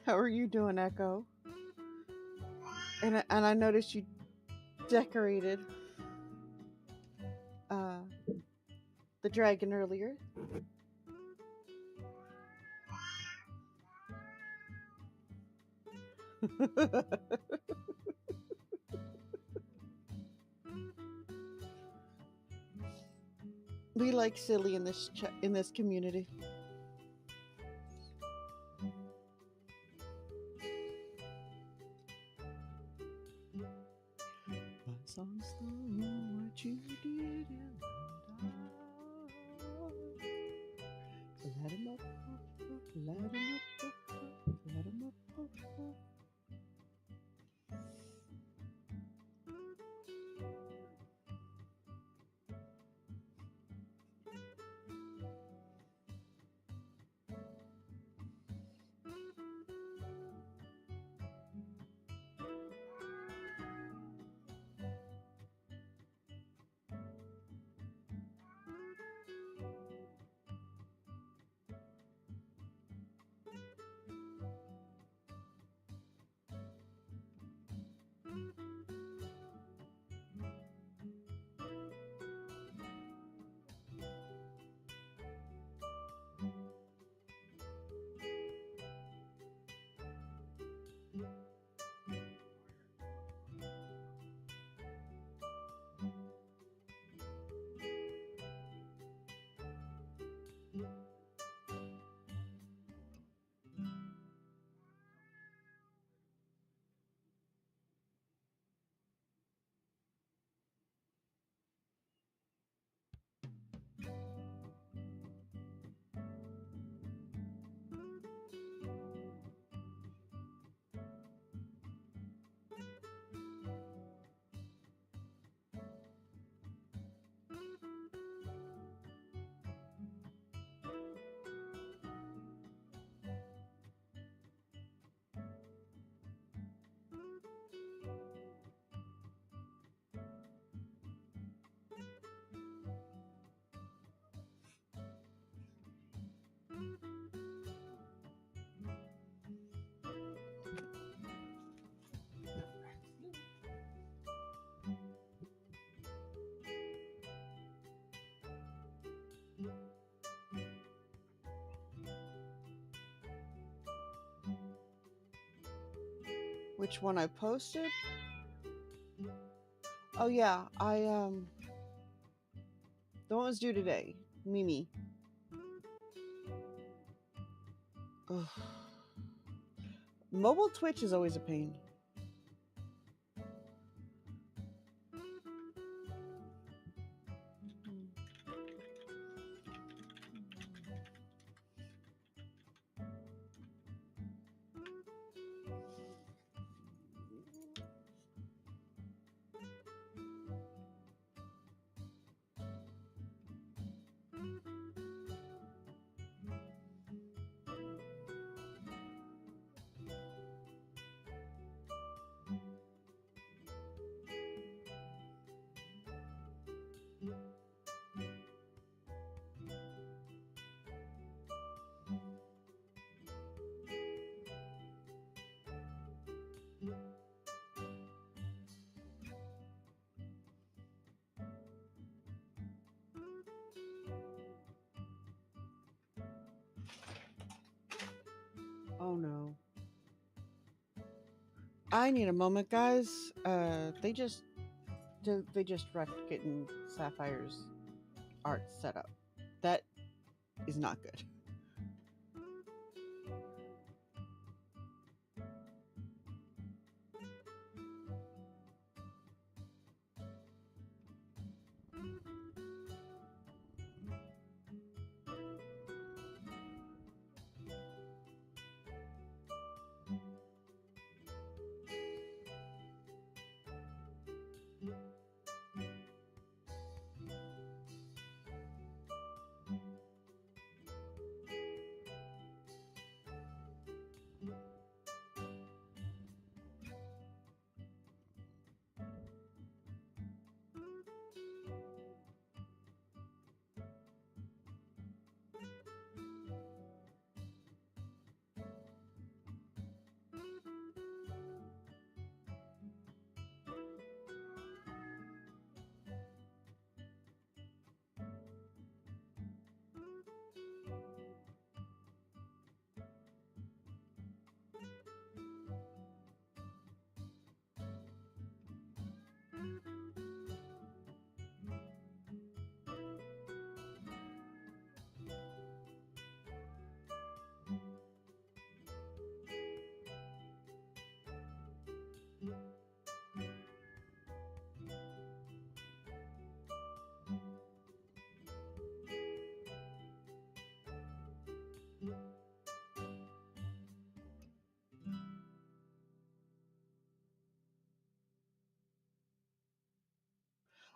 How are you doing, Echo? And I noticed you decorated uh, the dragon earlier. We like silly in this in this community. My songs don't know what you did in my life. Light 'em up, light 'em up, light 'em up. Which one I posted? Oh yeah, the one was due today. Mimi. Ugh. Mobile Twitch is always a pain. I need a moment, guys. They just wrecked getting Sapphire's art set up. That is not good.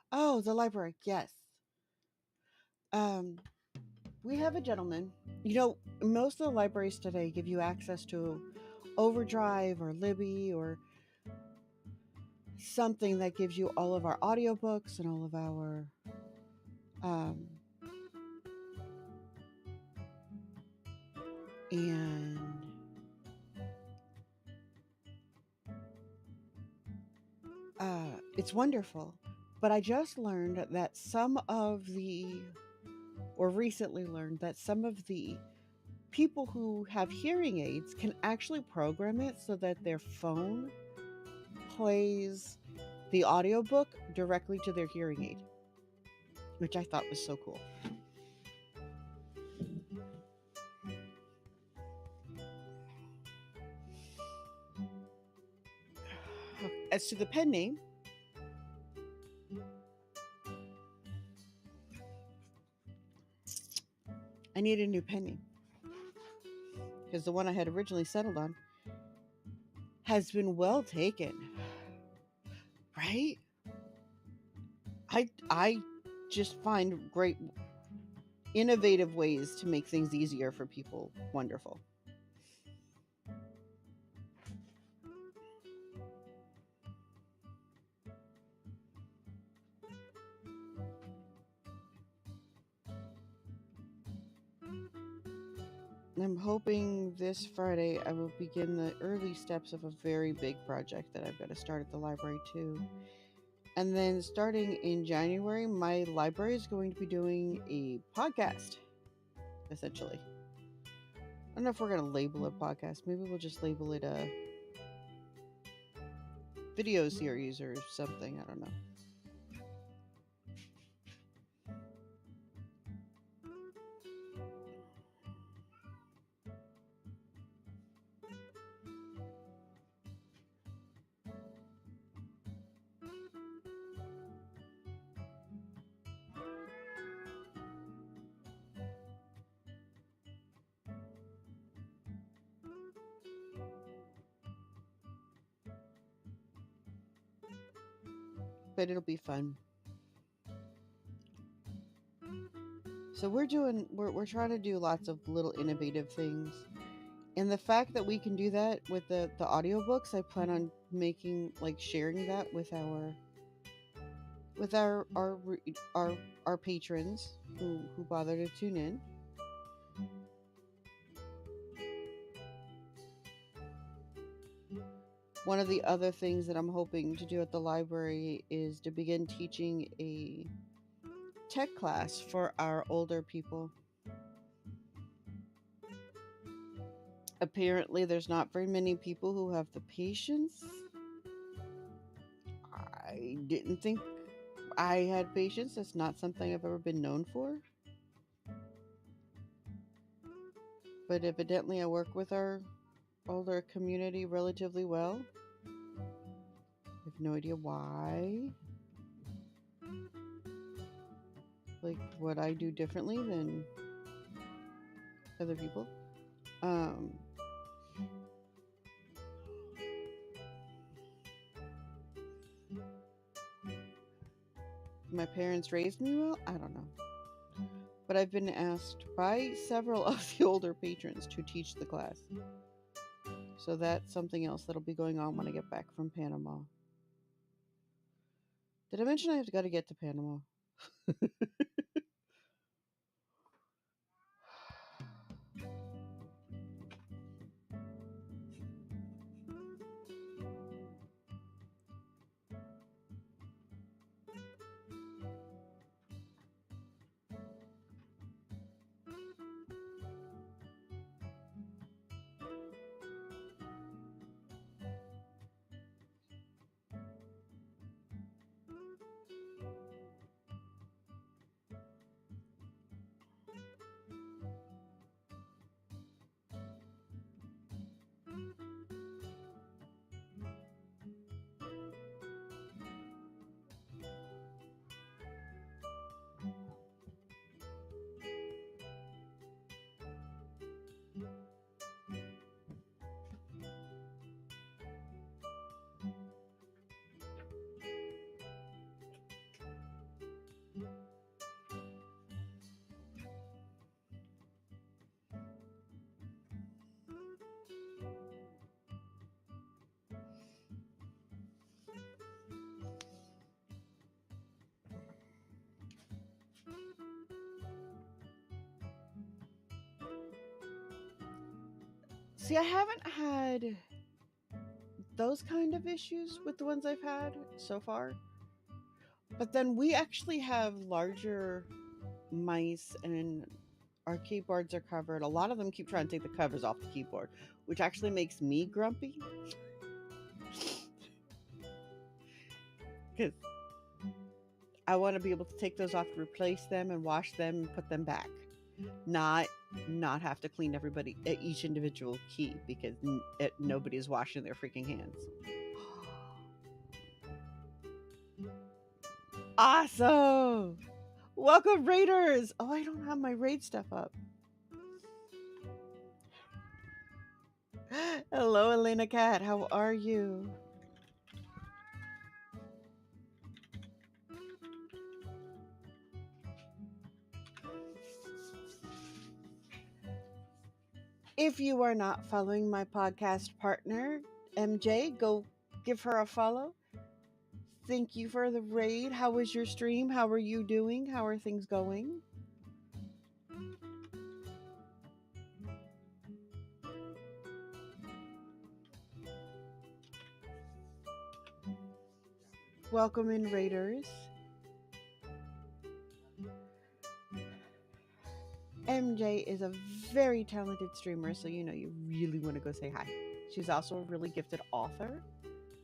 Oh, the library. Yes. Um, we have a gentleman. Most of the libraries today give you access to Overdrive or Libby or something that gives you all of our audiobooks and all of our um, and it's wonderful. But I just learned that recently learned that some of the people who have hearing aids can actually program it so that their phone plays the audiobook directly to their hearing aid, which I thought was so cool. As to the pen name, I need a new pen name because the one I had originally settled on has been well taken. Right? I just find great innovative ways to make things easier for people. Wonderful. I'm hoping this Friday I will begin the early steps of a very big project that I've got to start at the library too. And then starting in January, my library is going to be doing a podcast, essentially. I don't know if we're going to label it podcast. Maybe we'll just label it a video series or something. I don't know. But it'll be fun. So we're trying to do lots of little innovative things. And the fact that we can do that with the audiobooks, I plan on making like sharing that with our patrons who bother to tune in. One of the other things that I'm hoping to do at the library is to begin teaching a tech class for our older people. Apparently, there's not very many people who have the patience didn't think I had patience. That's not something I've ever been known for. But evidently, I work with our older community relatively well. I have no idea why. Like, what I do differently than other people. Um, my parents raised me well. I don't know. But I've been asked by several of the older patrons to teach the class. So that's something else that'll be going on when I get back from Panama. Did I mention I have got to get to Panama? See, I haven't had those kind of issues with the ones I've had so far. But then we actually have larger mice and our keyboards are covered. A lot of them keep trying to take the covers off the keyboard, which actually makes me grumpy. Because I want to be able to take those off, replace them, and wash them and put them back. Not have to clean each individual key because nobody is washing their freaking hands. Awesome! Welcome, Raiders! Oh, I don't have my raid stuff up. Hello, Elena Cat. How are you? If you are not following my podcast partner, MJ, go give her a follow. Thank you for the raid. How was your stream? How are you doing? How are things going? Welcome in, Raiders. MJ is a very talented streamer, so you really want to go say hi. She's also a really gifted author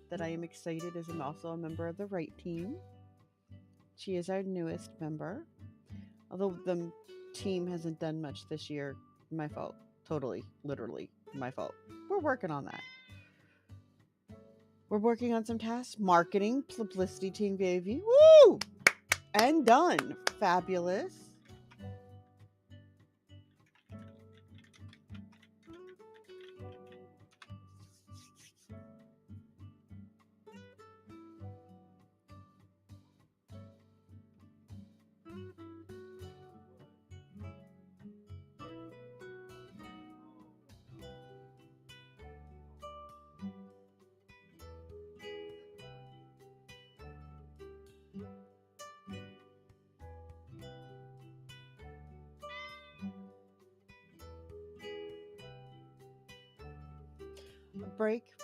that I am excited is also a member of the Right Team. She is our newest member. Although the team hasn't done much this year, my fault. Totally, literally, my fault. We're working on that. We're working on some tasks. Marketing, publicity team gave you. Woo! And done. Fabulous.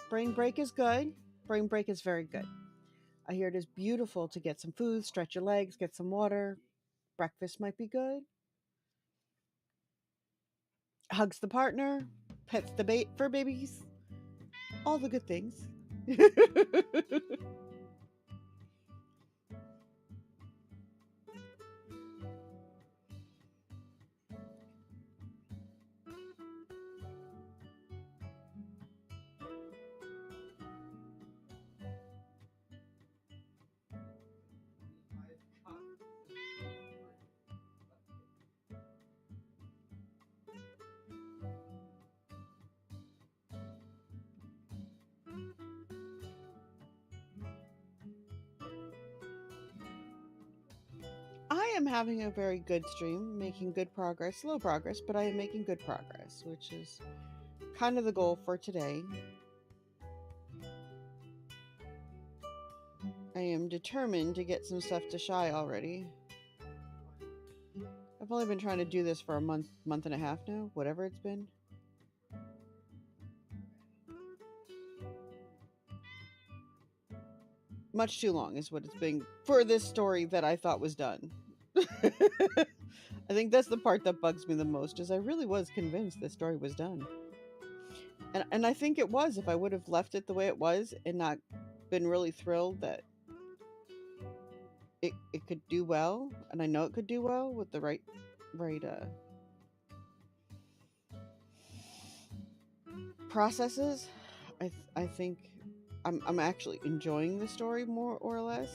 Brain break is good. Brain break is very good. I hear it is beautiful to get some food, stretch your legs, get some water. Breakfast might be good. Hugs the partner, pets the fur babies, all the good things. am having a very good stream, making good progress. Slow progress, but I am making good progress, which is kind of the goal for today. I am determined to get some stuff to Shy already. I've only been trying to do this for a month and a half now, whatever it's been. Much too long is what it's been for this story that I thought was done. I think that's the part that bugs me the most, is I really was convinced this story was done. And I think it was, if I would have left it the way it was and not been really thrilled that it could do well, and I know it could do well with the right processes. I think I'm actually enjoying the story more or less,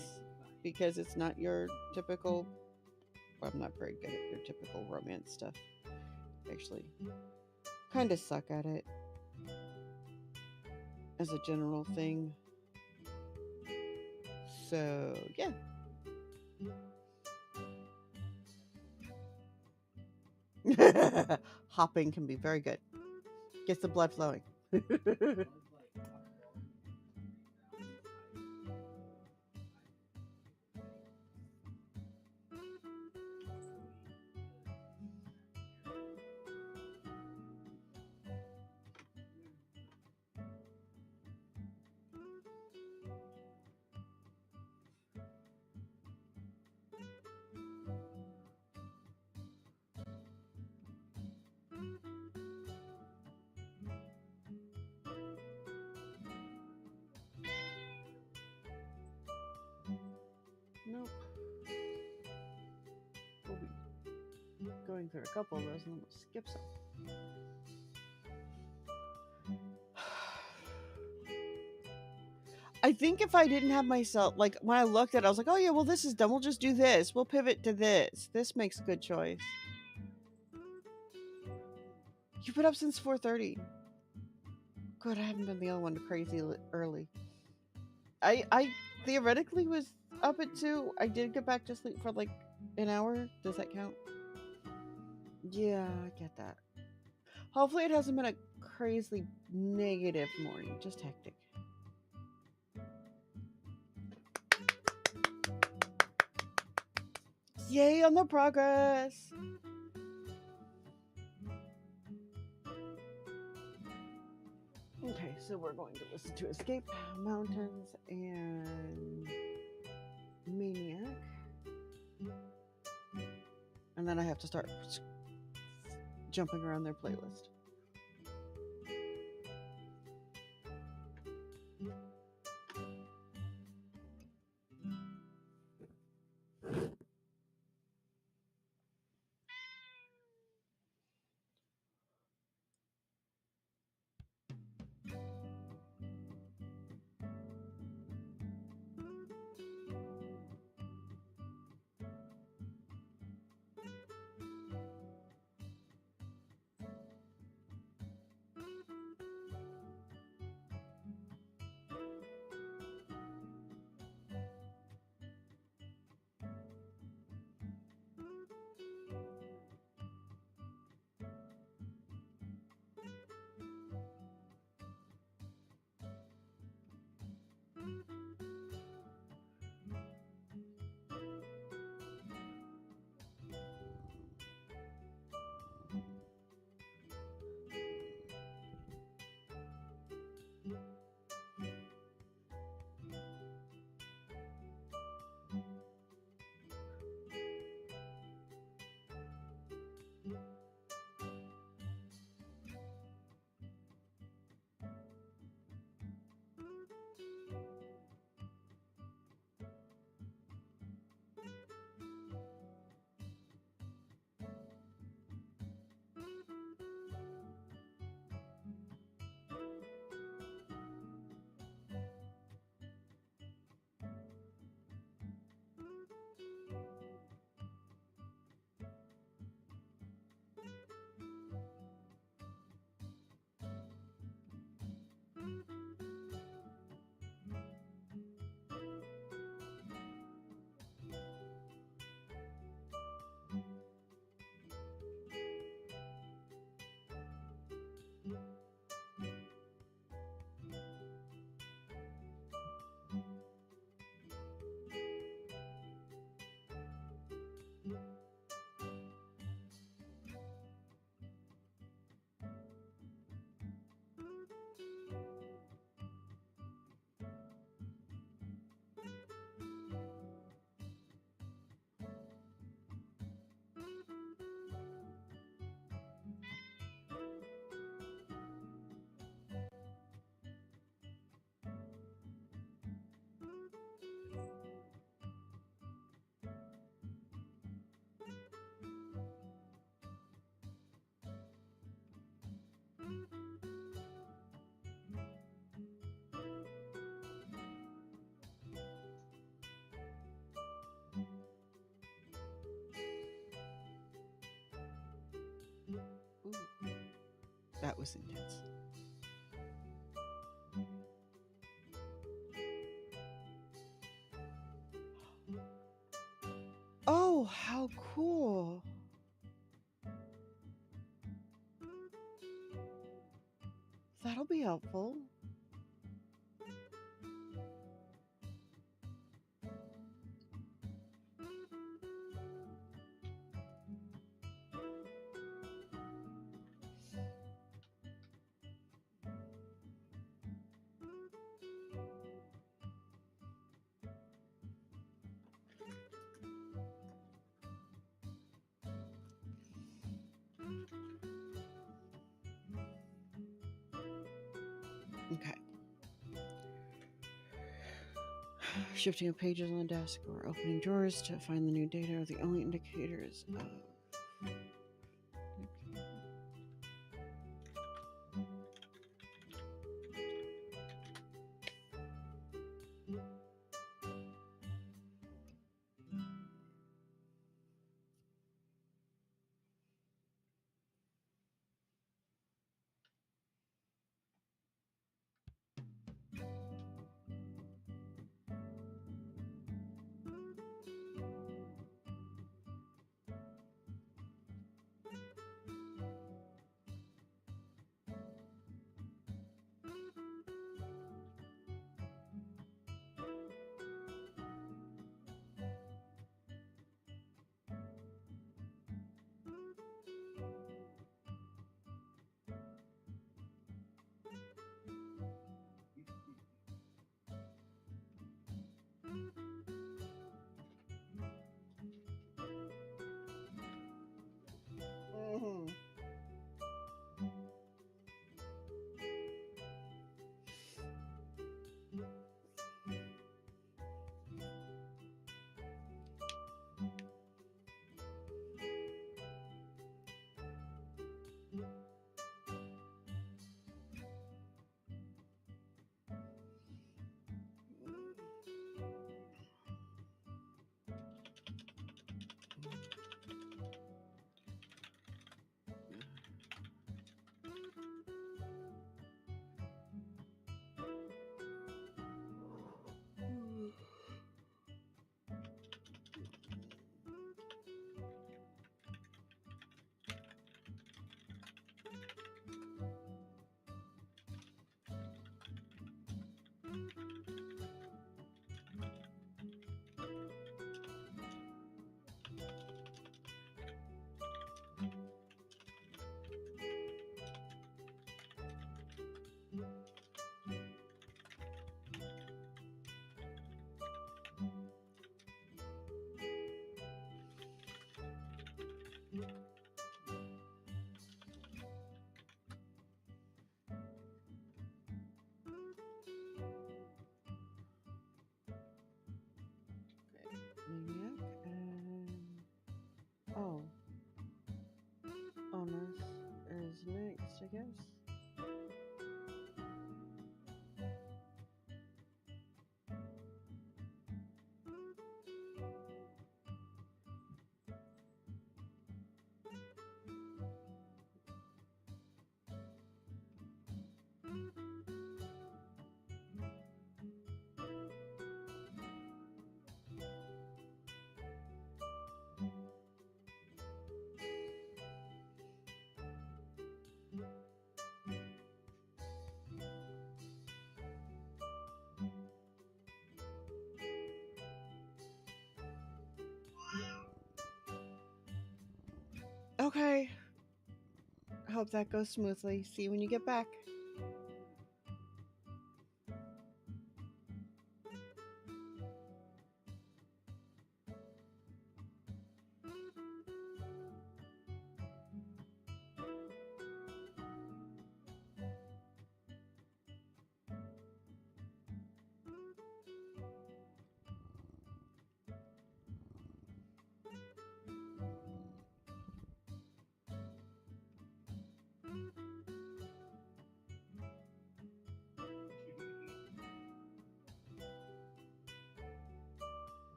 because it's not your typical. Well, I'm not very good at your typical romance stuff. Actually, kind of suck at it as a general thing. So yeah. Hopping can be very good. Gets the blood flowing. Nope. We'll be going through a couple of those and then we'll skip some. I think if I didn't have myself, like when I looked at it, I was like, oh yeah, well this is done. We'll just do this. We'll pivot to this. This makes a good choice. You've been up since 4:30. Good, I haven't been the only one crazy early. I theoretically was up at 2. I did get back to sleep for like an hour. Does that count? Yeah, I get that. Hopefully it hasn't been a crazily negative morning, just hectic. Yay on the progress! Okay, so we're going to listen to Escape Mountains and Maniac. And then I have to start jumping around their playlist. That was intense. Oh, how cool. That'll be helpful. Okay. Shifting of pages on the desk or opening drawers to find the new data are the only indicators of. Mhm. Maniac and oh, Honest is next, I guess. Okay. I hope that goes smoothly. See you when you get back.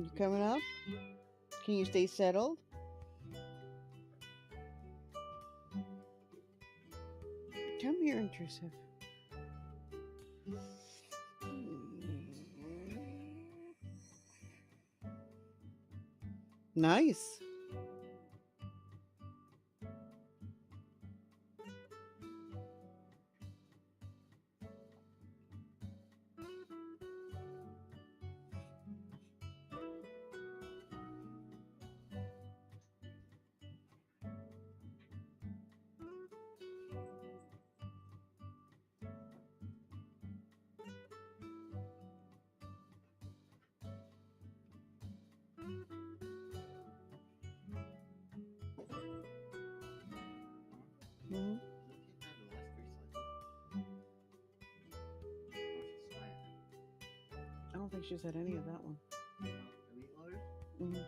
You coming up? Can you stay settled? Come here, intrusive. Nice. Mhm. I don't think she's had any of that one. Mhm.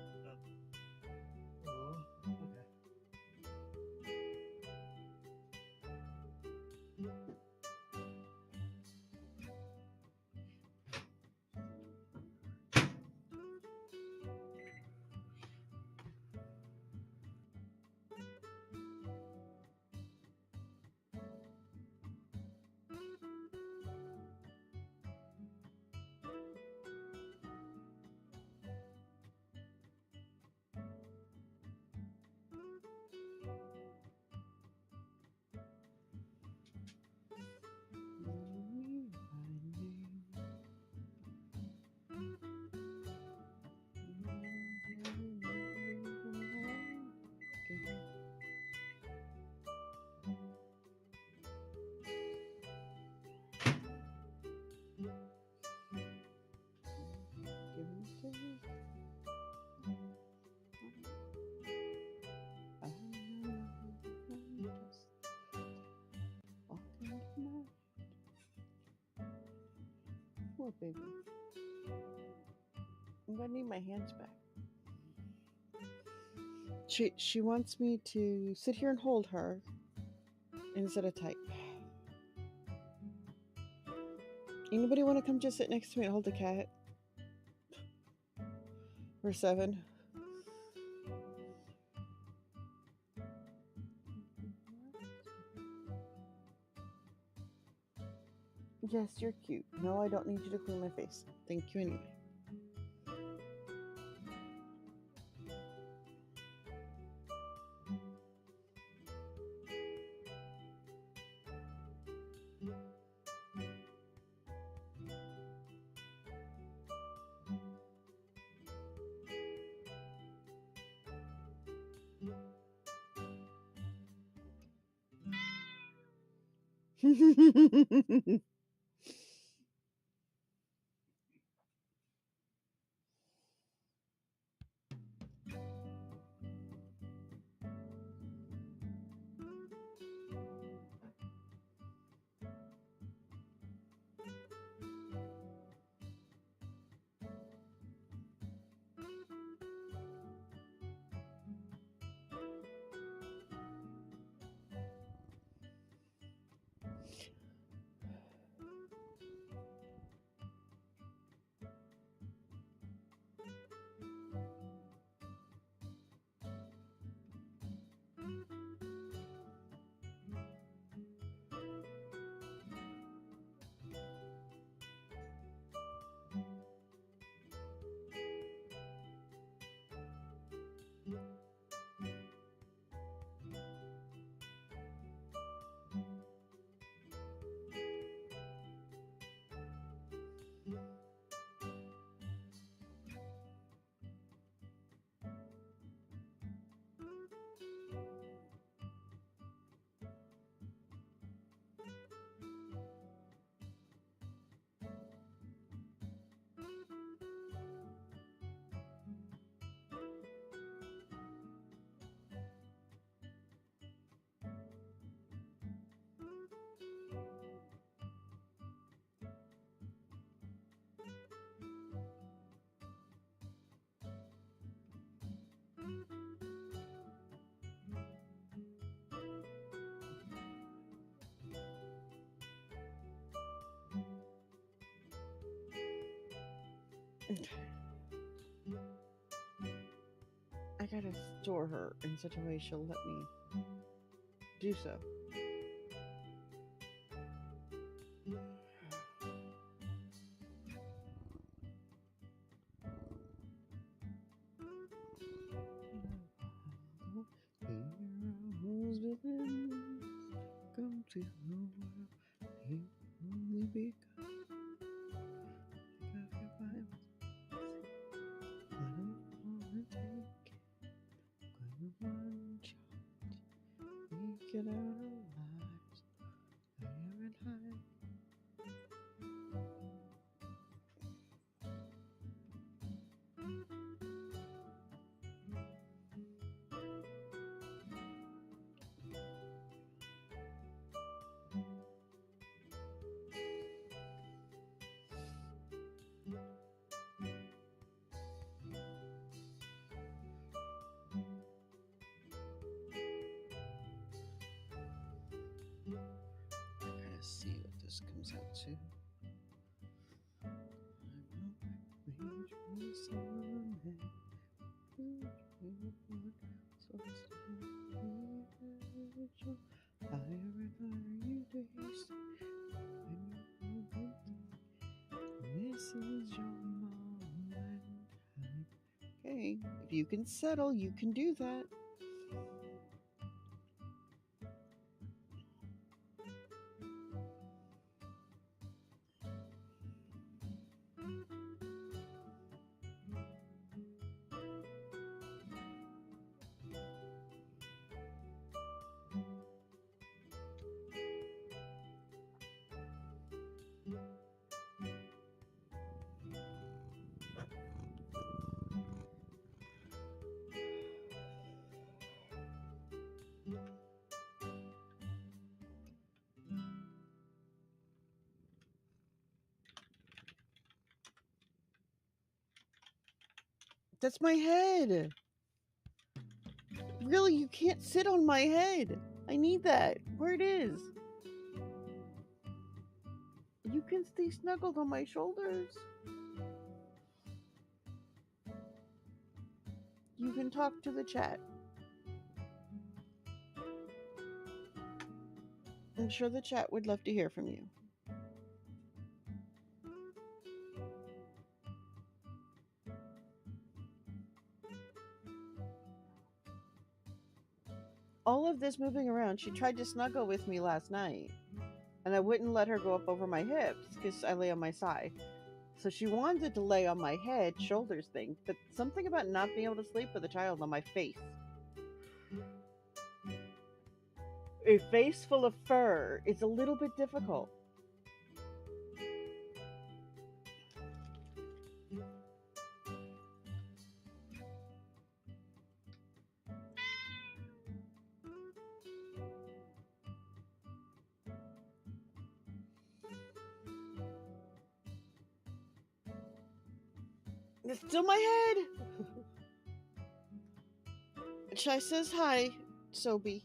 What, baby? I'm gonna need my hands back. She wants me to sit here and hold her instead of type. Anybody want to come just sit next to me and hold the cat? For 7. Yes, you're cute. No, I don't need you to clean my face. Thank you anyway. Okay. gotta store her in such a way she'll let me do so. Heroes within come to the world. He only because of your violence. I don't wanna take it. Gonna one shot. We get out our lives. Higher and higher. I gotta see what this comes out to. I will reach for the sun and reach for so spiritual. Higher and higher you taste when you hold it. This is your moment. Okay, if you can settle, you can do that. That's my head. Really, you can't sit on my head. I need that. Where it is. You can stay snuggled on my shoulders. You can talk to the chat. I'm sure the chat would love to hear from you. All of this moving around, she tried to snuggle with me last night, and I wouldn't let her go up over my hips because I lay on my side. So she wanted to lay on my head, shoulders thing, but something about not being able to sleep with a child on my face. A face full of fur is a little bit difficult. It's still my head. Shai says hi, Sobi.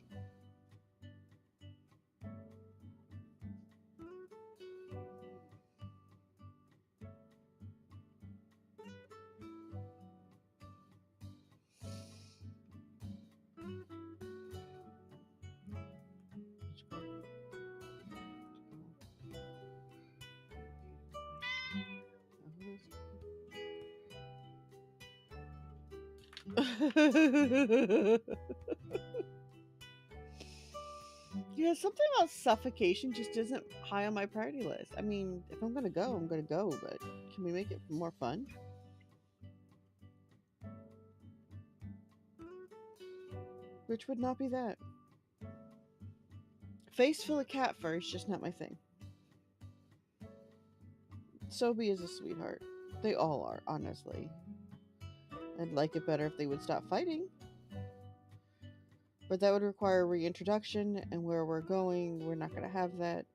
Yeah, something about suffocation just isn't high on my priority list. I mean, if I'm gonna go, I'm gonna go, but can we make it more fun? Which would not be that. Face full of cat fur is just not my thing. Sobi is a sweetheart. They all are, honestly. I'd like it better if they would stop fighting. But that would require reintroduction, and where we're going, we're not going to have that.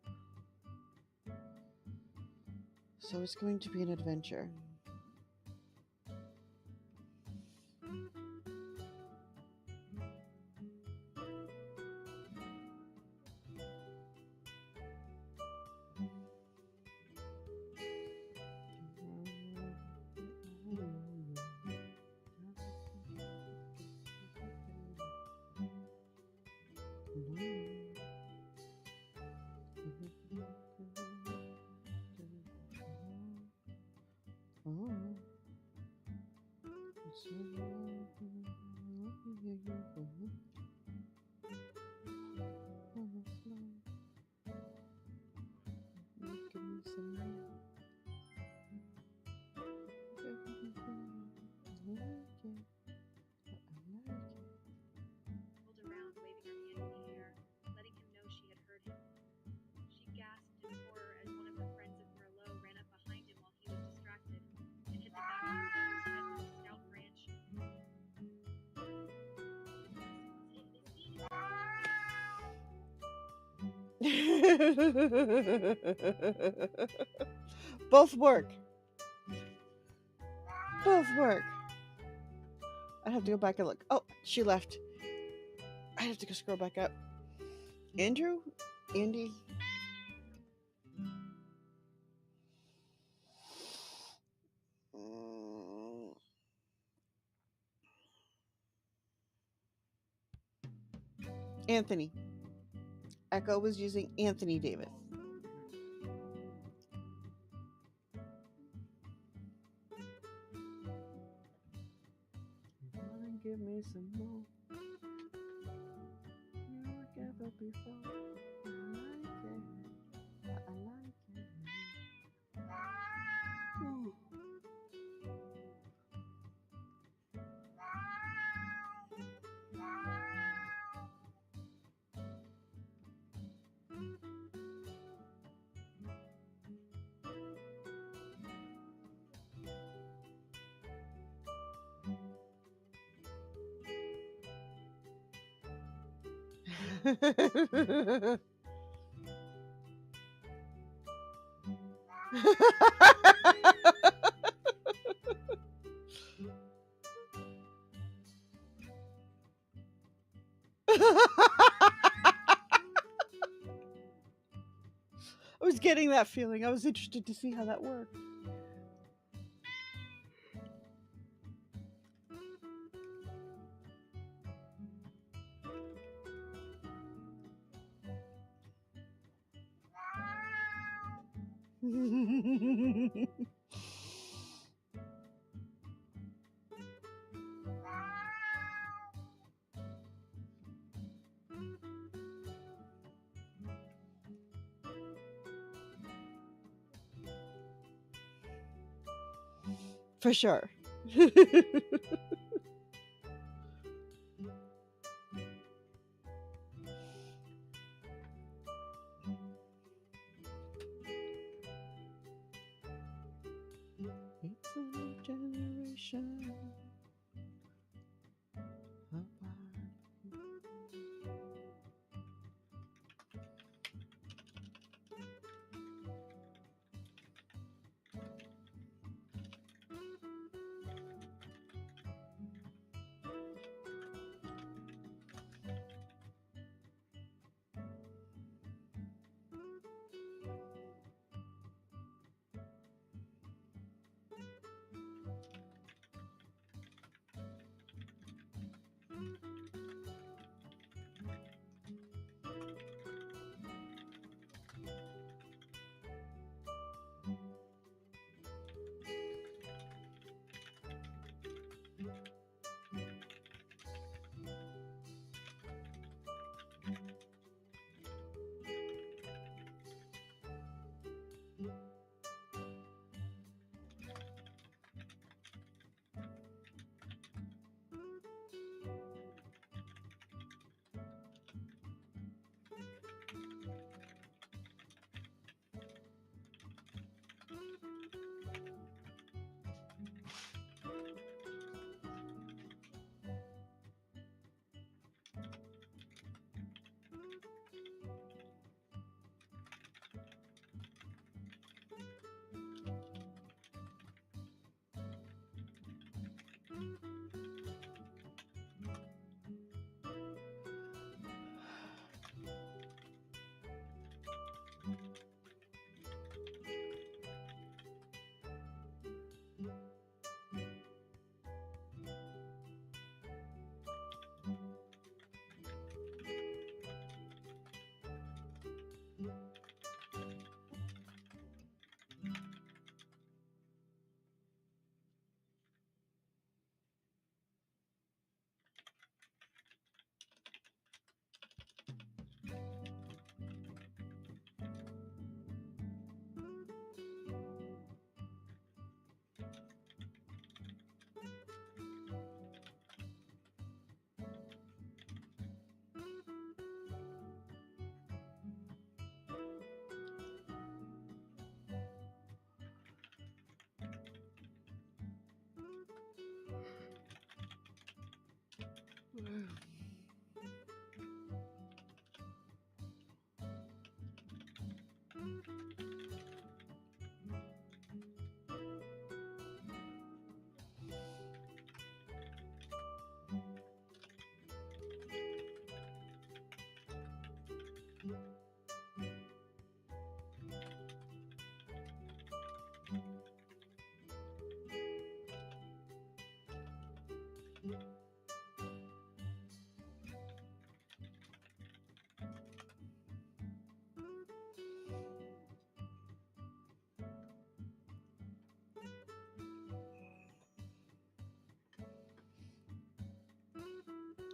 So it's going to be an adventure. Whirled around, waving her hand in the air, letting him know she had heard him. She gasped in horror as one of the friends of Merlot ran up behind him while he was distracted and hit the back of her brother's head with a stout branch. Both work. Both work. I have to go back and look. Oh, she left. I have to go scroll back up. Andrew? Andy? Anthony. Echo was using Anthony Davis. Give me some more. You ever before. I like it. I like it. Ooh. I was getting that feeling. I was interested to see how that worked. For sure. It's a new generation apart.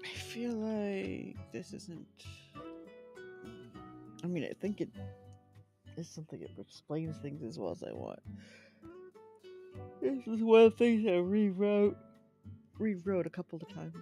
I feel like this isn't. I mean, I think it is something that explains things as well as I want. This is one of the things I rewrote a couple of times.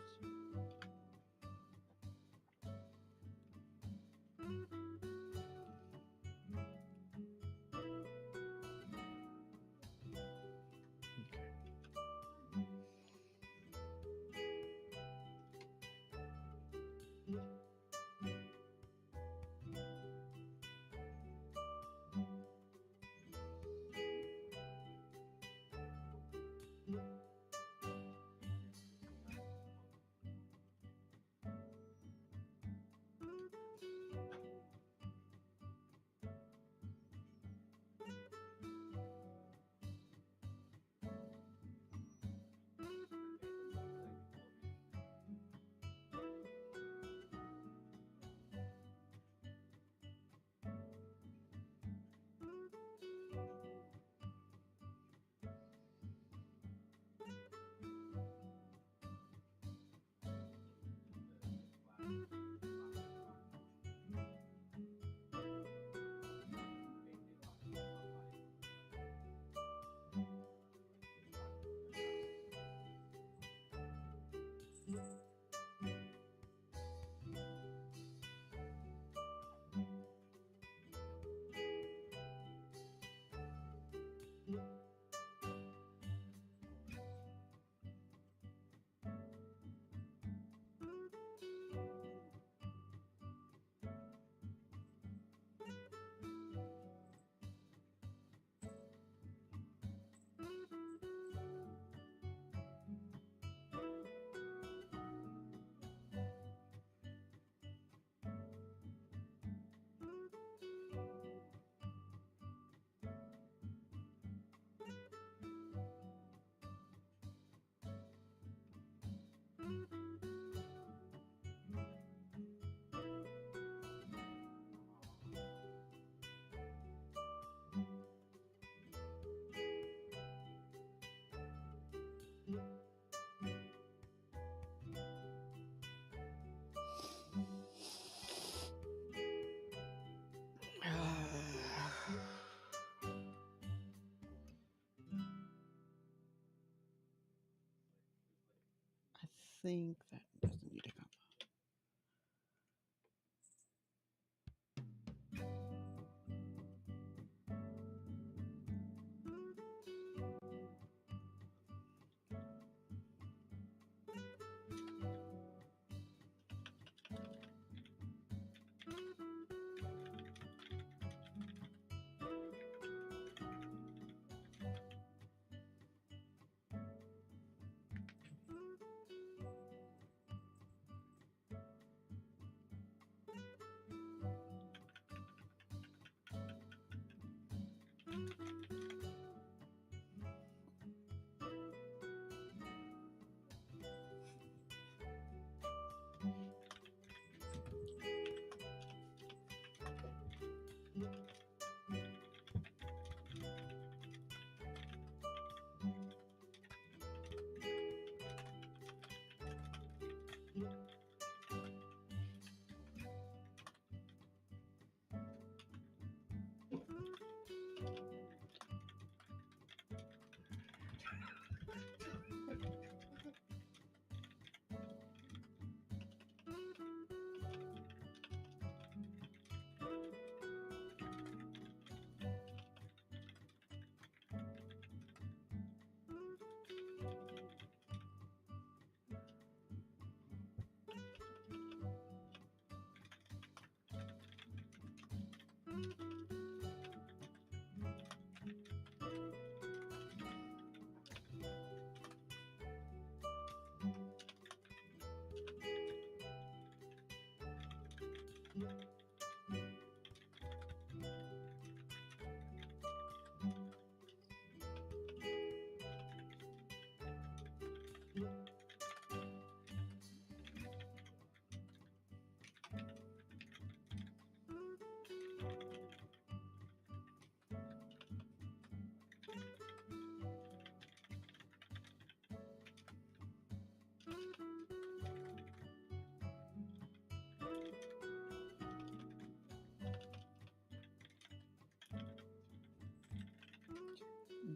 I think that doesn't need to come.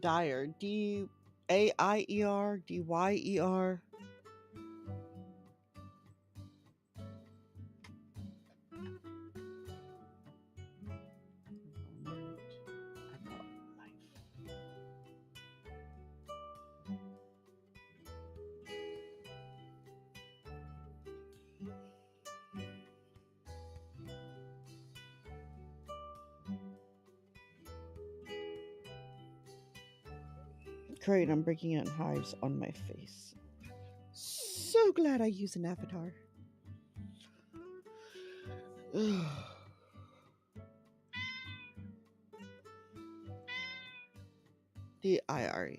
Dyer. Daier. Great, I'm breaking out in hives on my face. So glad I use an avatar. The IRE.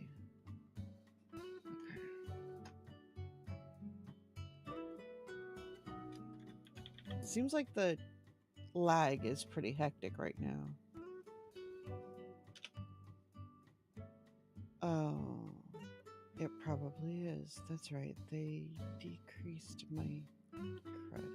Seems like the lag is pretty hectic right now. Oh, it probably is. That's right. They decreased my credit.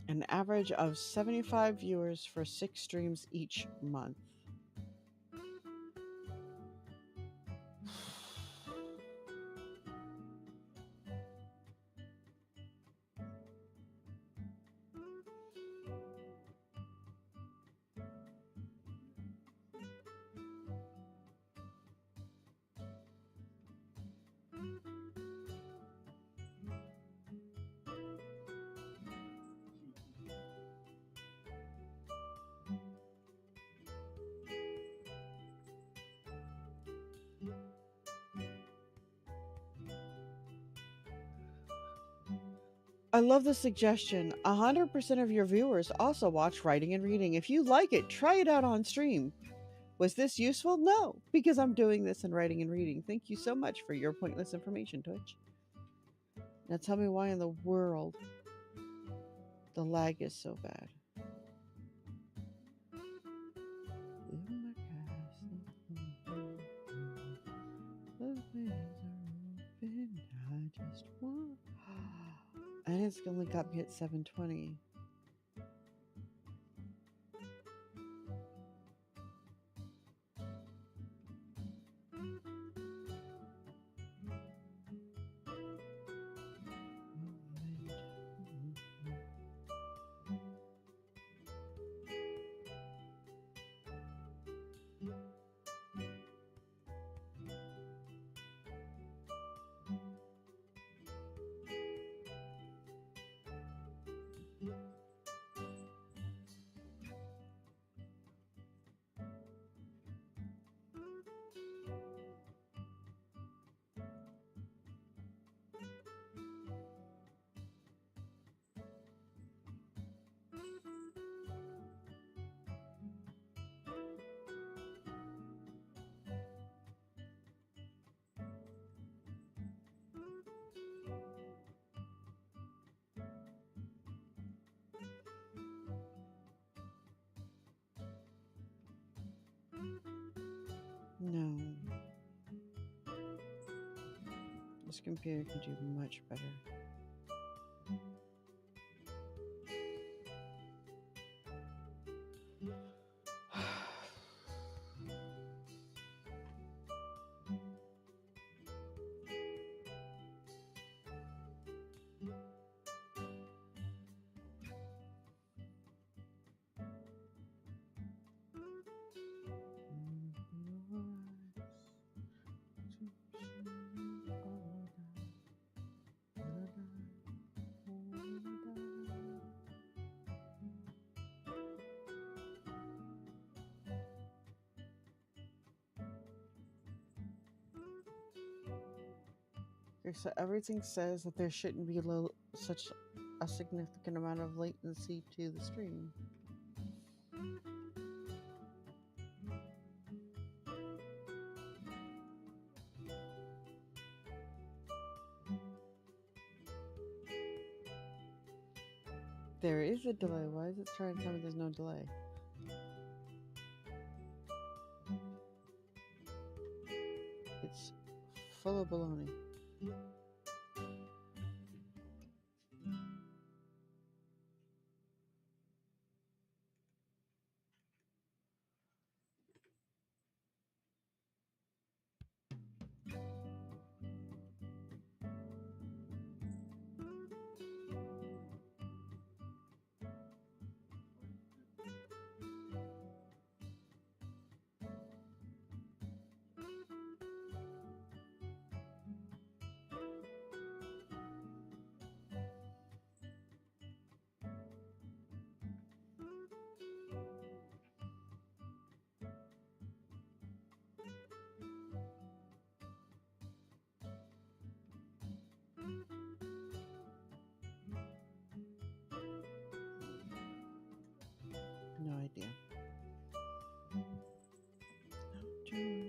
An average of 75 viewers for 6 streams each month. I love the suggestion. 100% of your viewers also watch writing and reading. If you like it, try it out on stream. Was this useful? No, because I'm doing this in writing and reading. Thank you so much for your pointless information, Twitch. Now tell me why in the world the lag is so bad. And it's only got me at 720. No. This computer could do much better. Okay, so everything says that there shouldn't be such a significant amount of latency to the stream. There is a delay. Why is it trying to tell me there's no delay? It's full of baloney. No idea. Okay.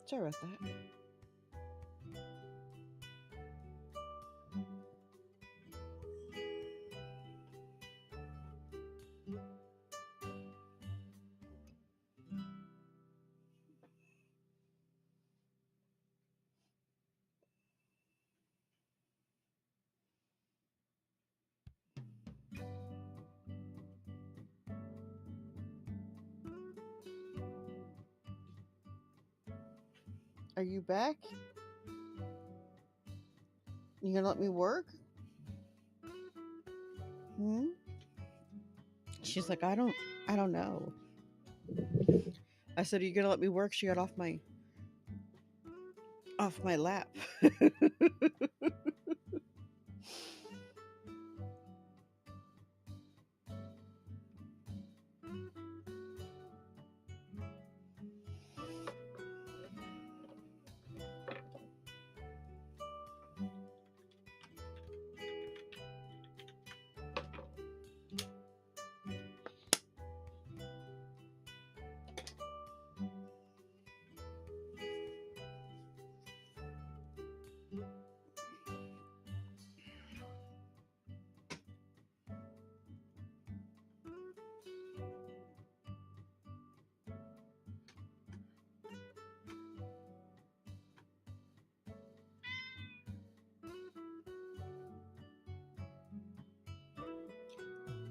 Sorry about that. Are you back? You gonna let me work? Hmm? She's like, I don't know. I said, are you gonna let me work? She got off my lap.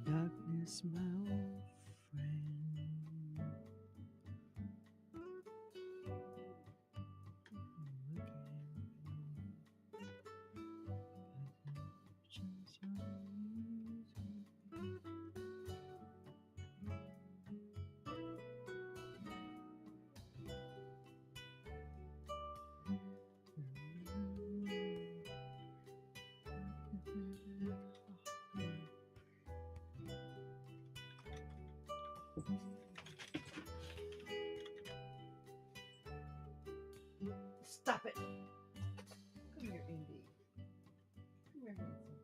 Darkness, my old friend. Stop it. Come here, Indy. Come here, handsome.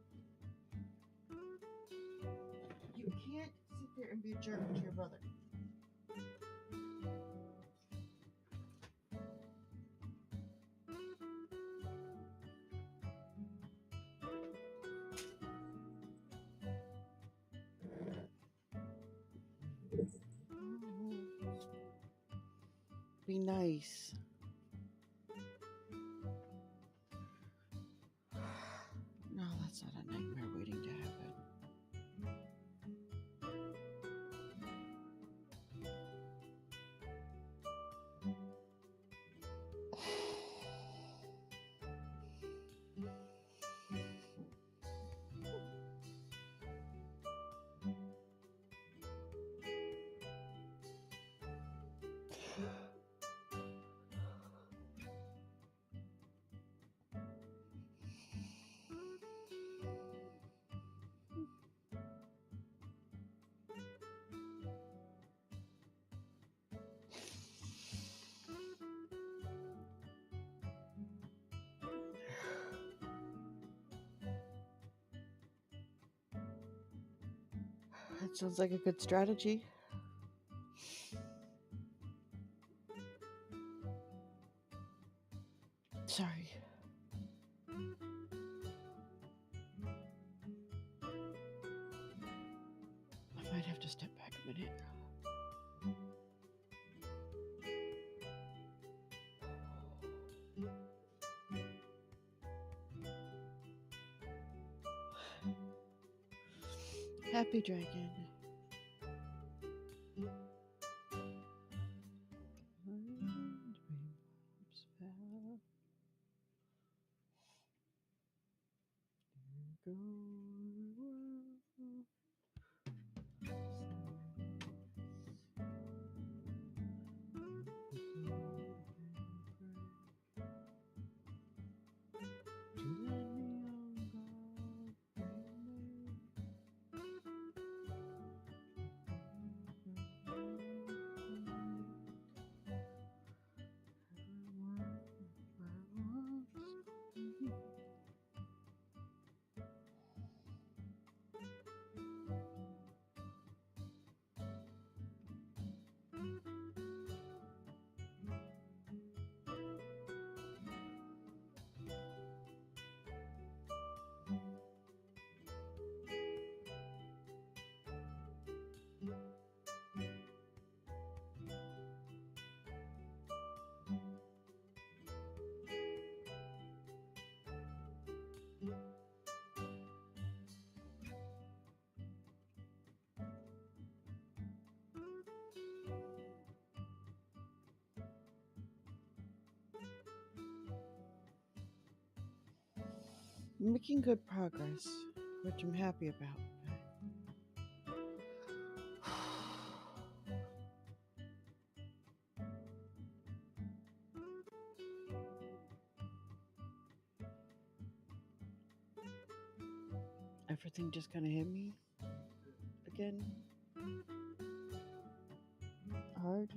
You can't sit there and be a jerk to your brother. Be nice. No, that's not a nightmare waiting to happen. That sounds like a good strategy. Sorry. I might have to step back a minute. Happy dragon. Making good progress, which I'm happy about. everything just kind of hit me again hard.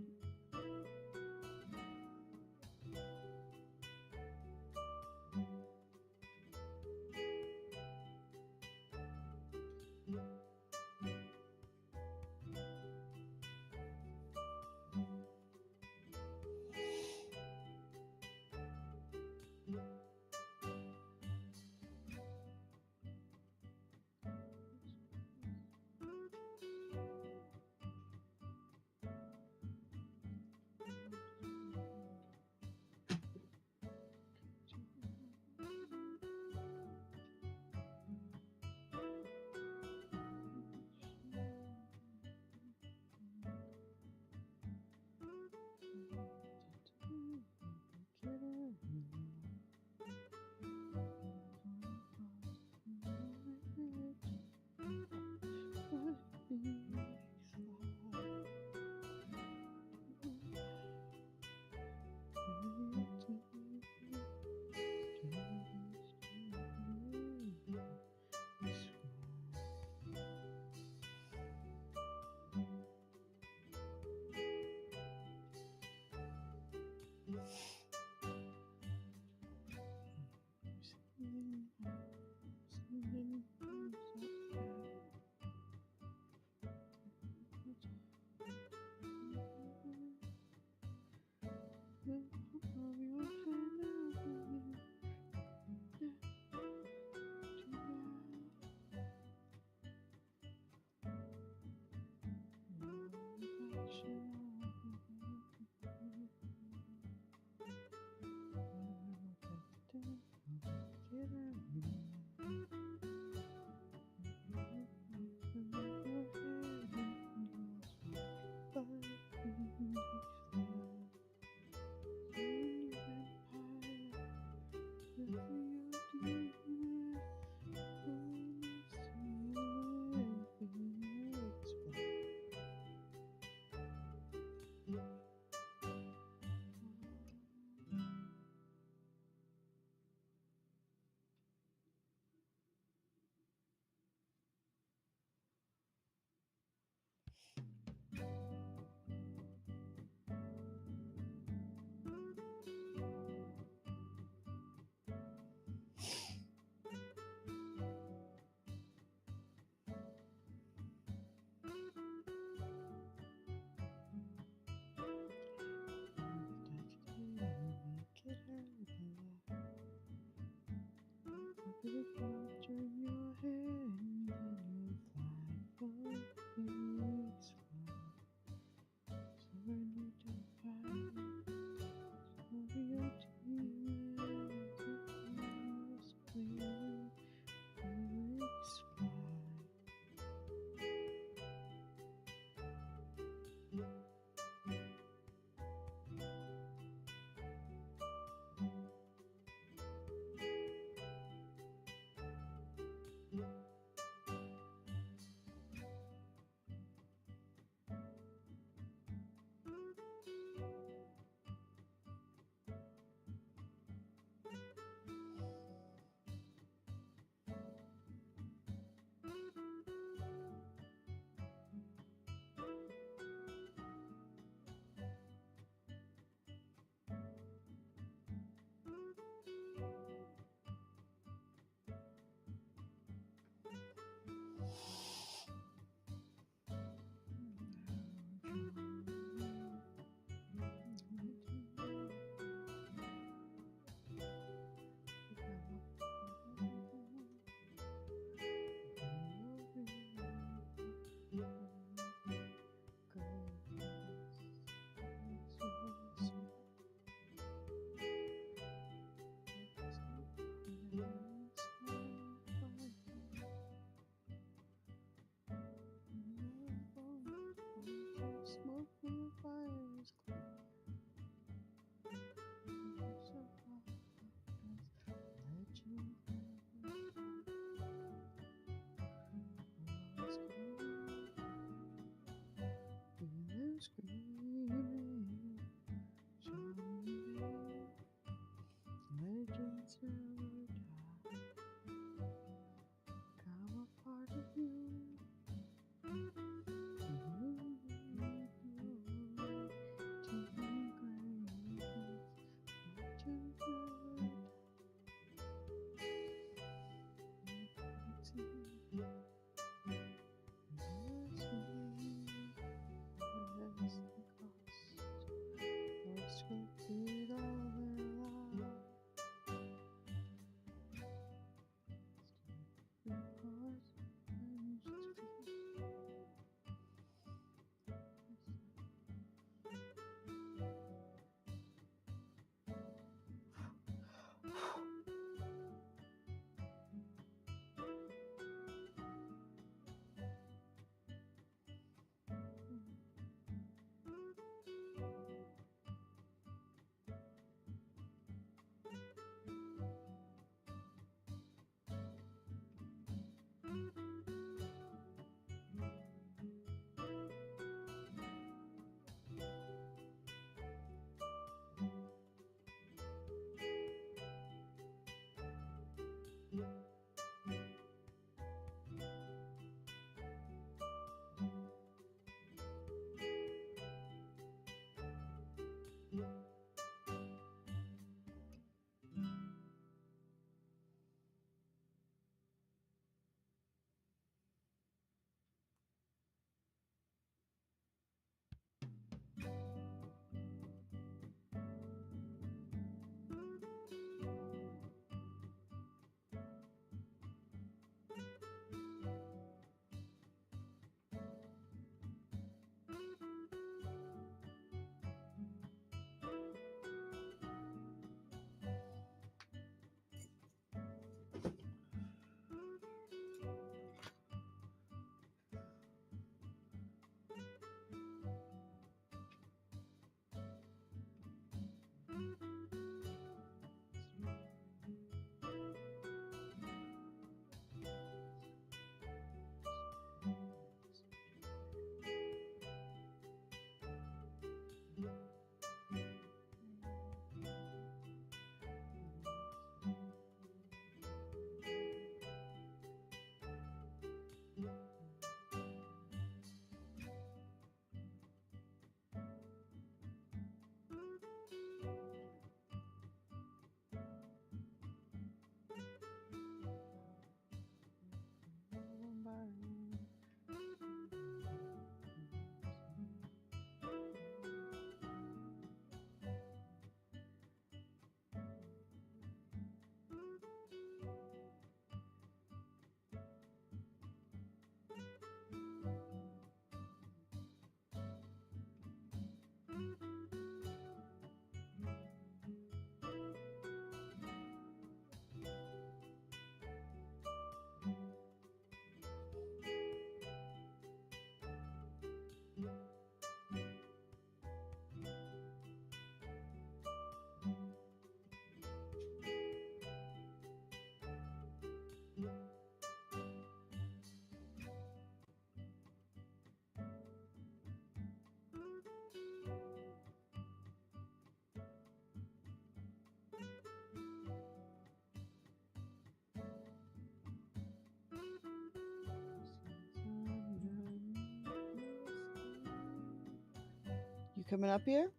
coming up here?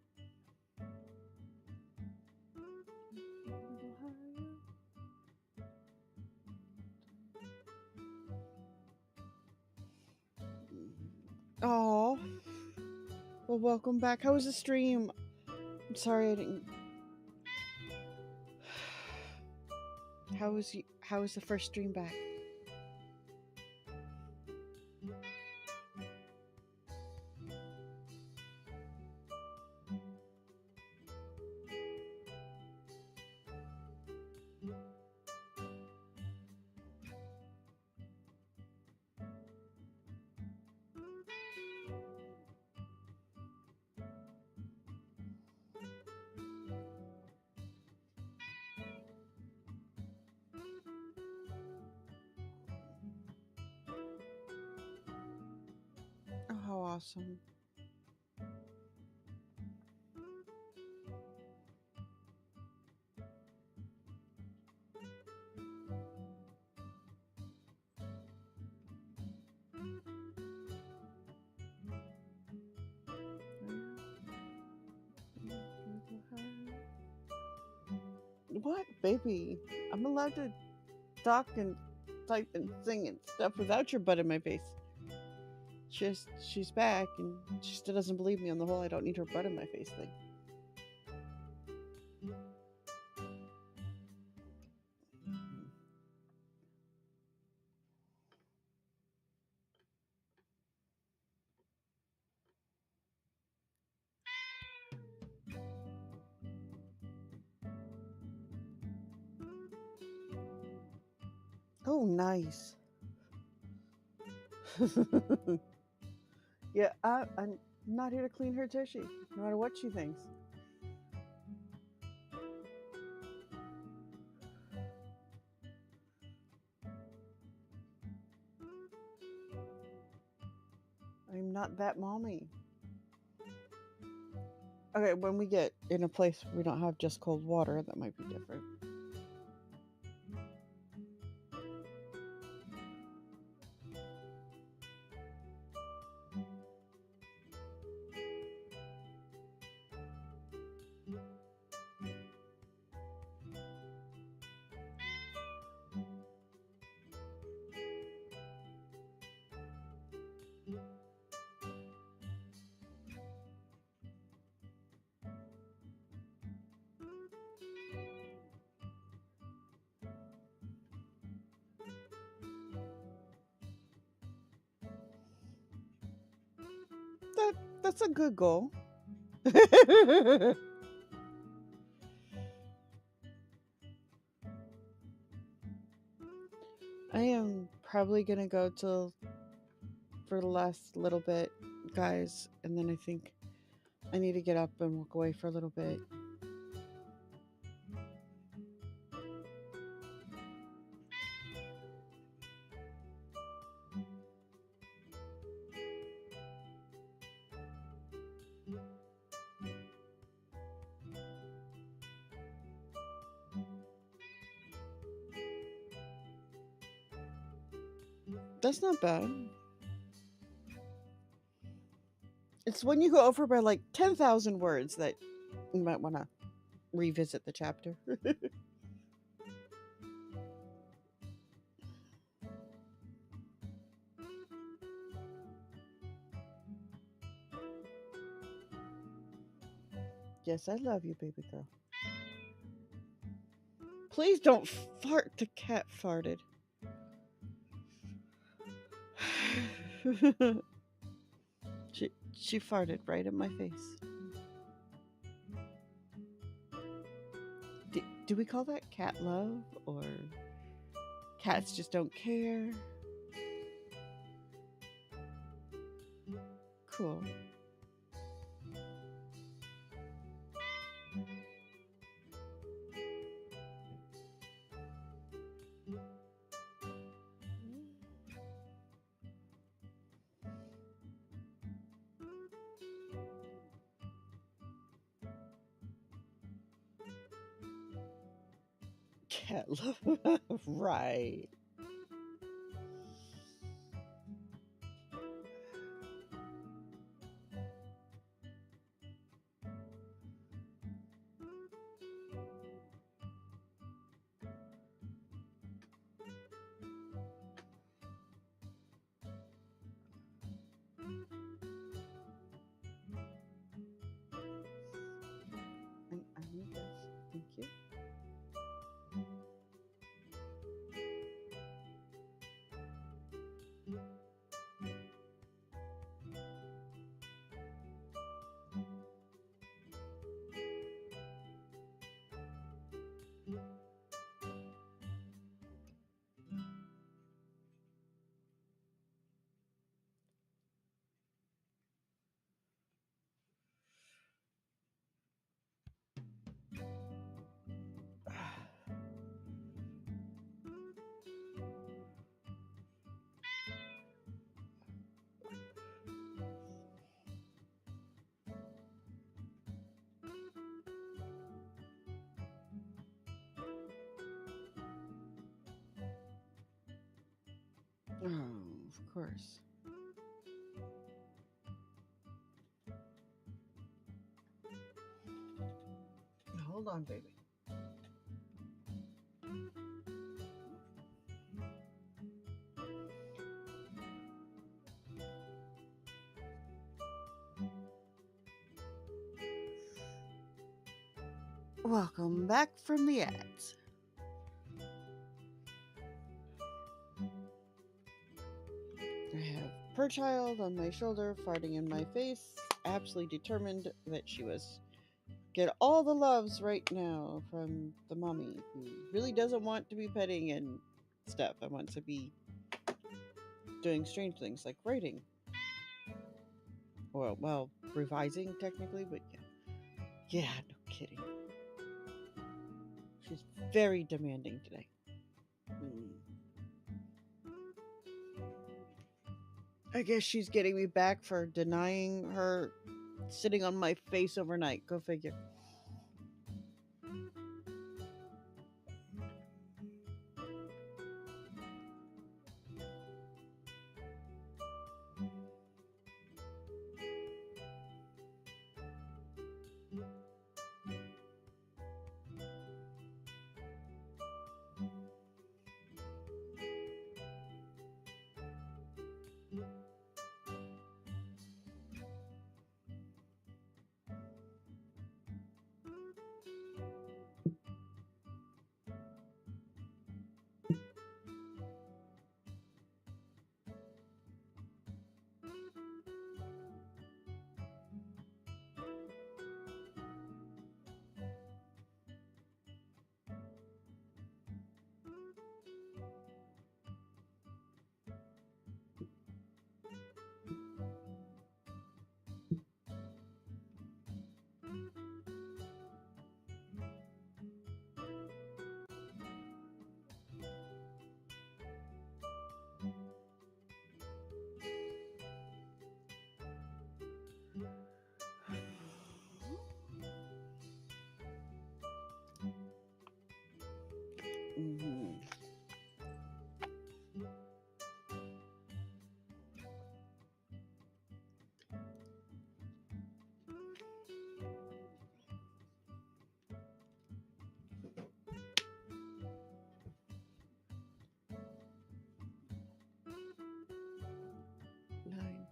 Oh, well, welcome back. How was the stream? I'm sorry I didn't. How was the first stream back? Oh, how awesome. What, baby? I'm allowed to talk and type and sing and stuff without your butt in my face. She's back, and she still doesn't believe me on the whole I don't need her butt in my face thing. Oh, nice. Yeah, I'm not here to clean her tushy, no matter what she thinks. I'm not that mommy. Okay, when we get in a place we don't have just cold water, that might be different. That's a good goal. I am probably gonna go till for the last little bit, guys, and then I think I need to get up and walk away for a little bit. That's not bad. It's when you go over by like 10,000 words that you might want to revisit the chapter. Yes, I love you, baby girl. Please don't fart. The cat farted. She farted right in my face. Do we call that cat love, or cats just don't care? Cool. Cat love. Right. course. Hold on, baby. Welcome back from the ads. I have Per Child on my shoulder, farting in my face, absolutely determined that she was get all the loves right now from the mommy who really doesn't want to be petting and stuff. I want to be doing strange things like writing. Well, revising technically, but yeah. Yeah, no kidding. She's very demanding today. I guess she's getting me back for denying her sitting on my face overnight. Go figure. Mm-hmm. Nine.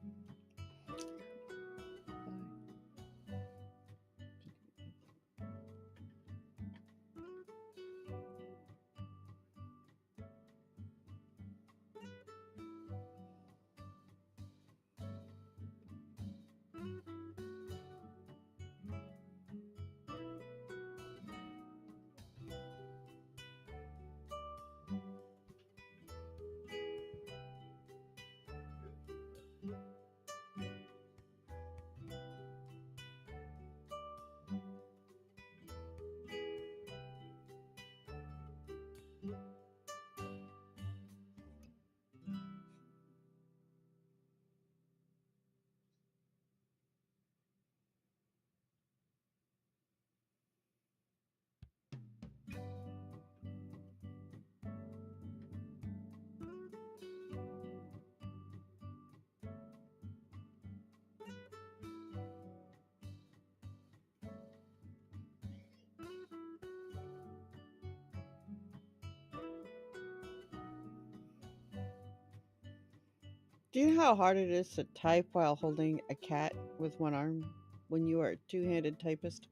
Do you know how hard it is to type while holding a cat with one arm when you are a two-handed typist?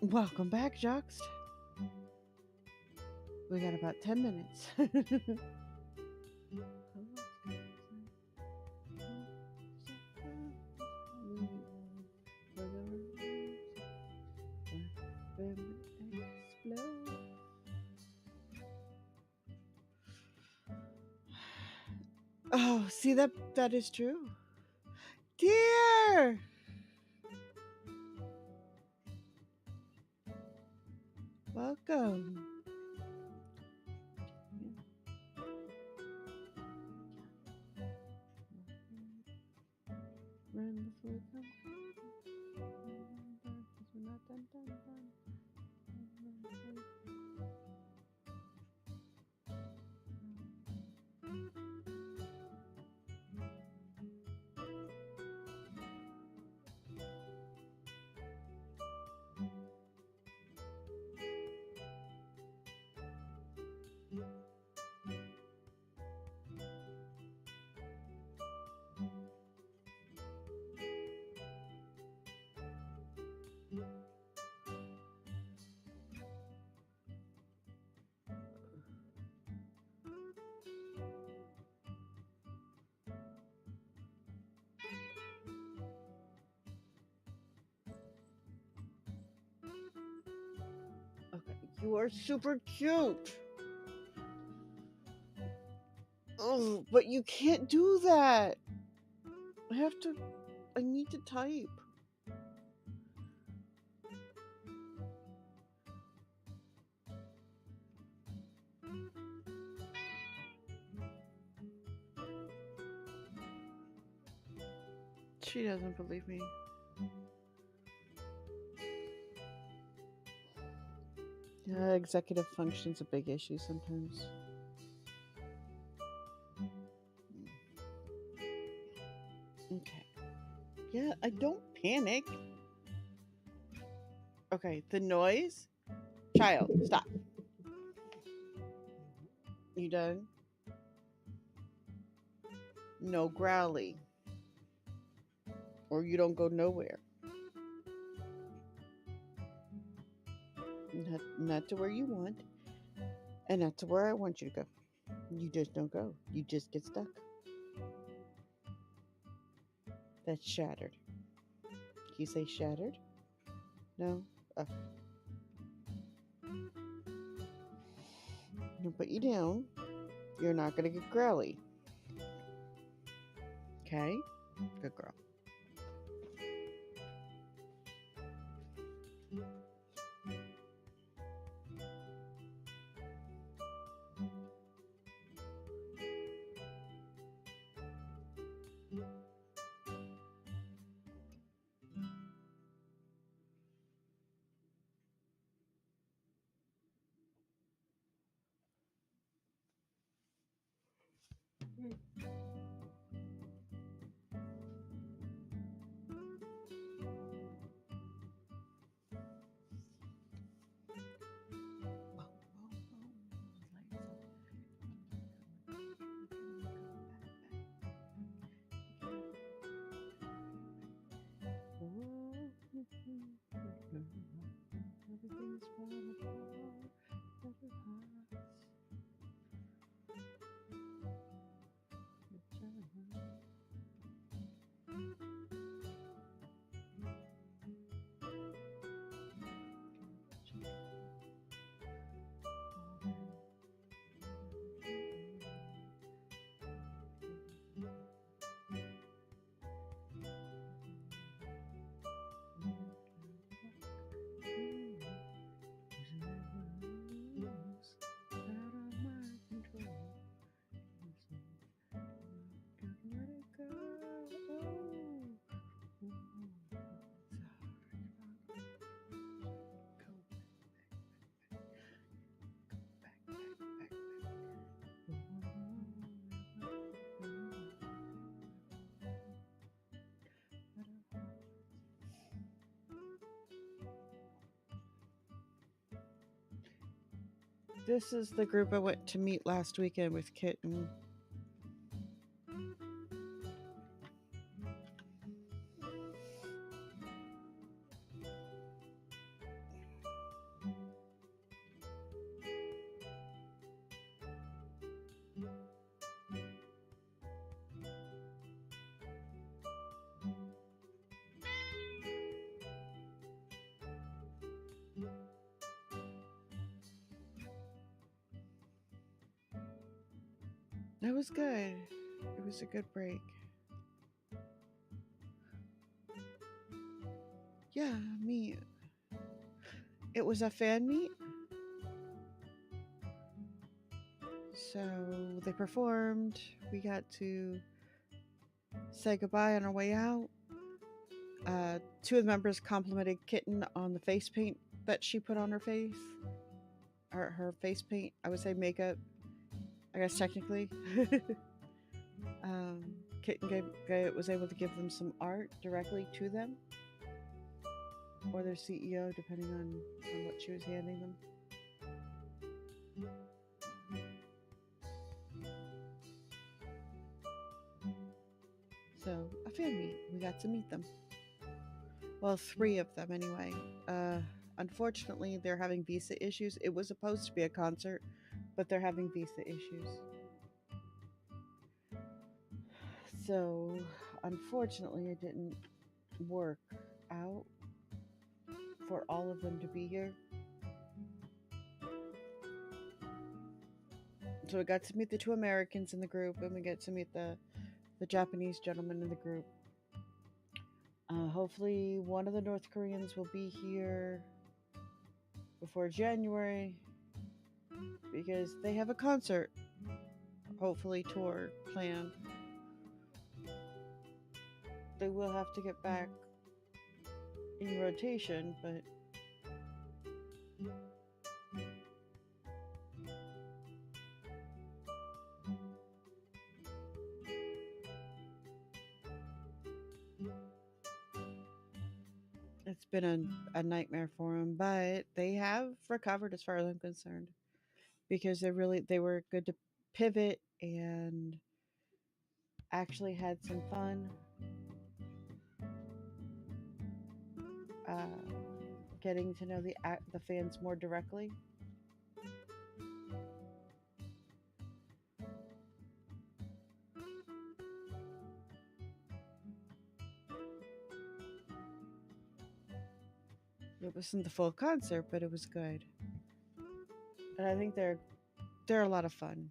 Welcome back, Joxt. We got about 10 minutes. Oh, see that is true. Dear! Welcome. Run before it comes. You are super cute. Oh, but you can't do that. I need to type. She doesn't believe me. Yeah, executive function's a big issue sometimes. Okay. Yeah, I don't panic. Okay, the noise. Child, stop. You done? No growly. Or you don't go nowhere. Not to where you want, and not to where I want you to go. You just don't go. You just get stuck. That's shattered. Can you say shattered? No? Oh. I'll put you down. You're not going to get growly. Okay? Good girl. Everything's falling apart. This is the group I went to meet last weekend with Kitten. That was good. It was a good break. Yeah, me. It was a fan meet. So they performed. We got to say goodbye on our way out. Two of the members complimented Kitten on the face paint that she put on her face. Her face paint, I would say makeup, I guess technically. Kitten was able to give them some art directly to them, or their CEO, depending on what she was handing them. So, a fan meet. We got to meet them. Well, three of them anyway. Unfortunately, they're having visa issues. It was supposed to be a concert, but they're having visa issues. So, unfortunately, it didn't work out for all of them to be here. So we got to meet the two Americans in the group, and we get to meet the Japanese gentleman in the group. Hopefully, one of the North Koreans will be here before January because they have a concert, hopefully tour planned. They will have to get back in rotation, but it's been a nightmare for them. But they have recovered as far as I'm concerned because they were good to pivot and actually had some fun. Uh, Getting to know the fans more directly. It wasn't the full concert, but it was good. And I think they're a lot of fun.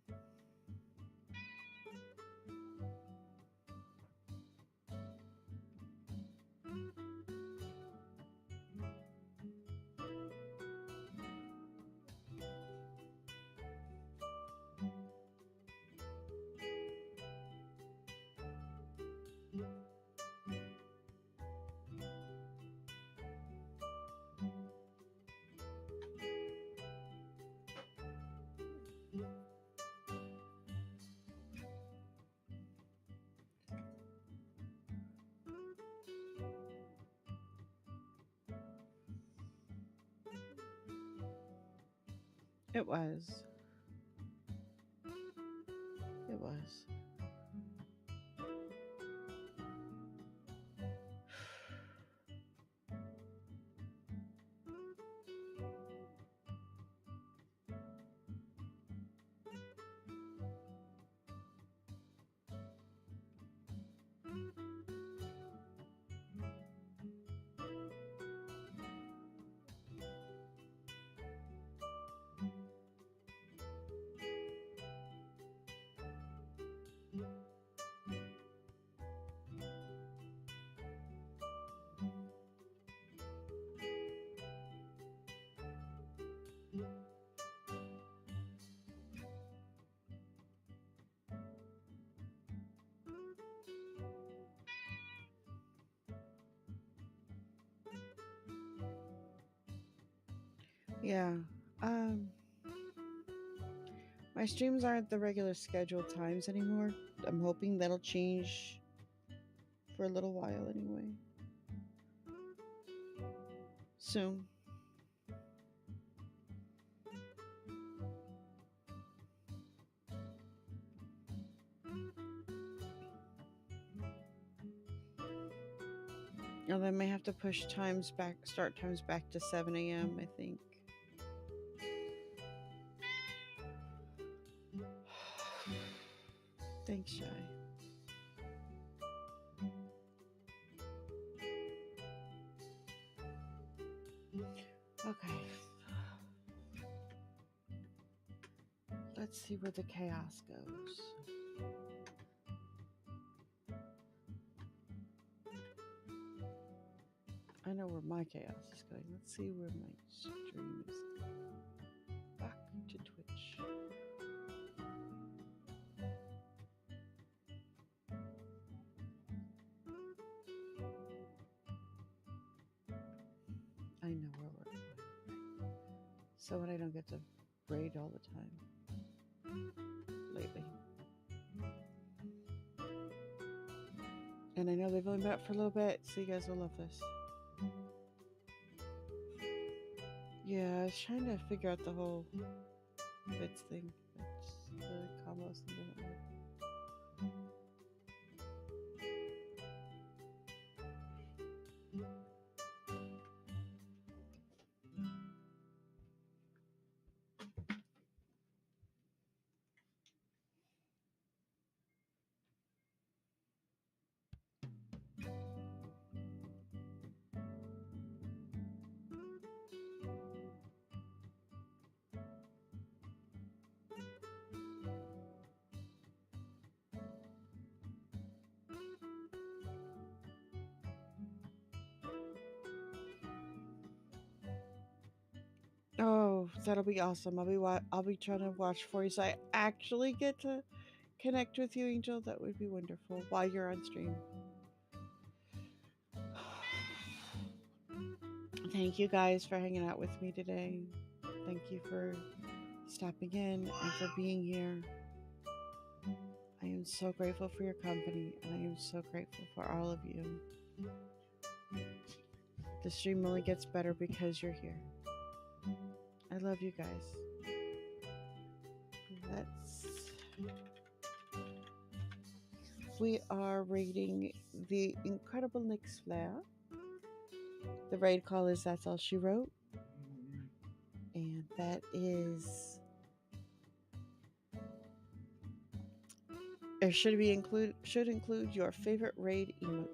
It was. It was. Yeah. Um my streams aren't the regular scheduled times anymore. I'm hoping that'll change for a little while anyway. Soon. And they may have to push start times back to 7 a.m., I think. Thanks, Shy. Okay. Let's see where the chaos goes. I know where my chaos is going. Let's see where my stream is going. Back to Twitch. I know where we're going. So when I don't get to raid all the time lately. And I know they've only been up for a little bit, so you guys will love this. Yeah, I was trying to figure out the whole bits thing. It's the combos thing doesn't work. That'll be awesome. I'll be trying to watch for you, so I actually get to connect with you, Angel. That would be wonderful while you're on stream. Thank you guys for hanging out with me today. Thank you for stopping in and for being here. I am so grateful for your company, and I am so grateful for all of you. The stream only gets better because you're here. I love you guys. We are raiding the Incredible Nyx Flair. The raid call is That's All She Wrote. And that is... It should include your favorite raid emotes.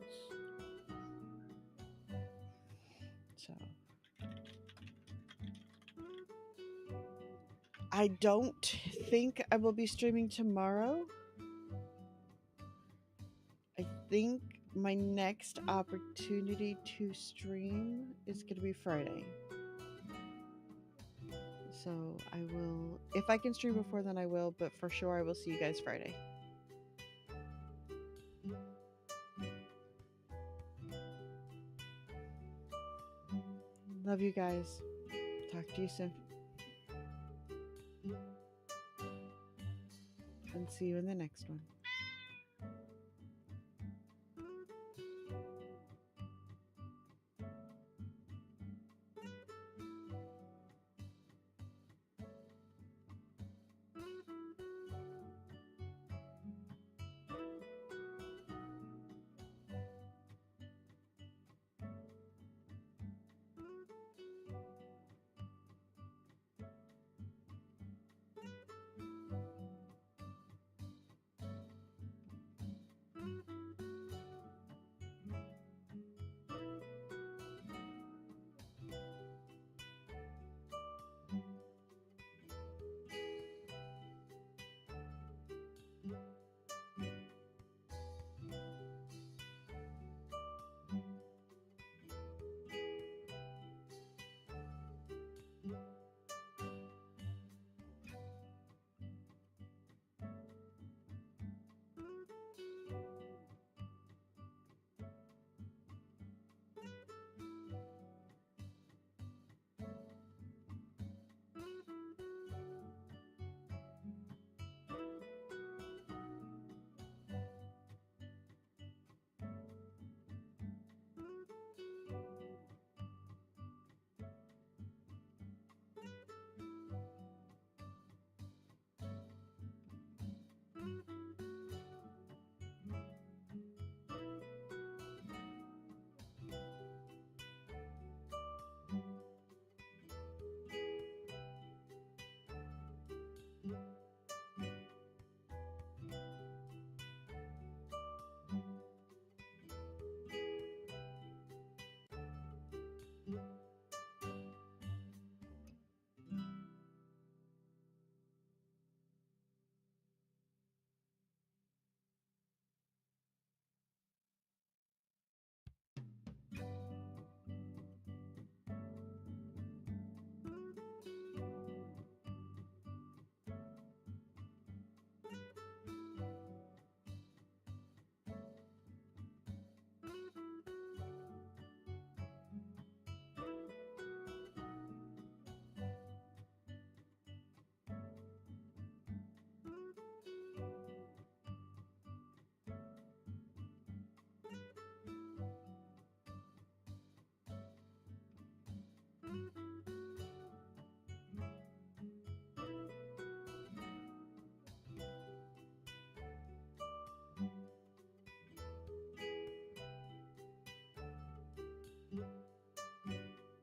So... I don't think I will be streaming tomorrow. I think my next opportunity to stream is going to be Friday. So I will, if I can stream before then I will, but for sure I will see you guys Friday. Love you guys. Talk to you soon. And see you in the next one.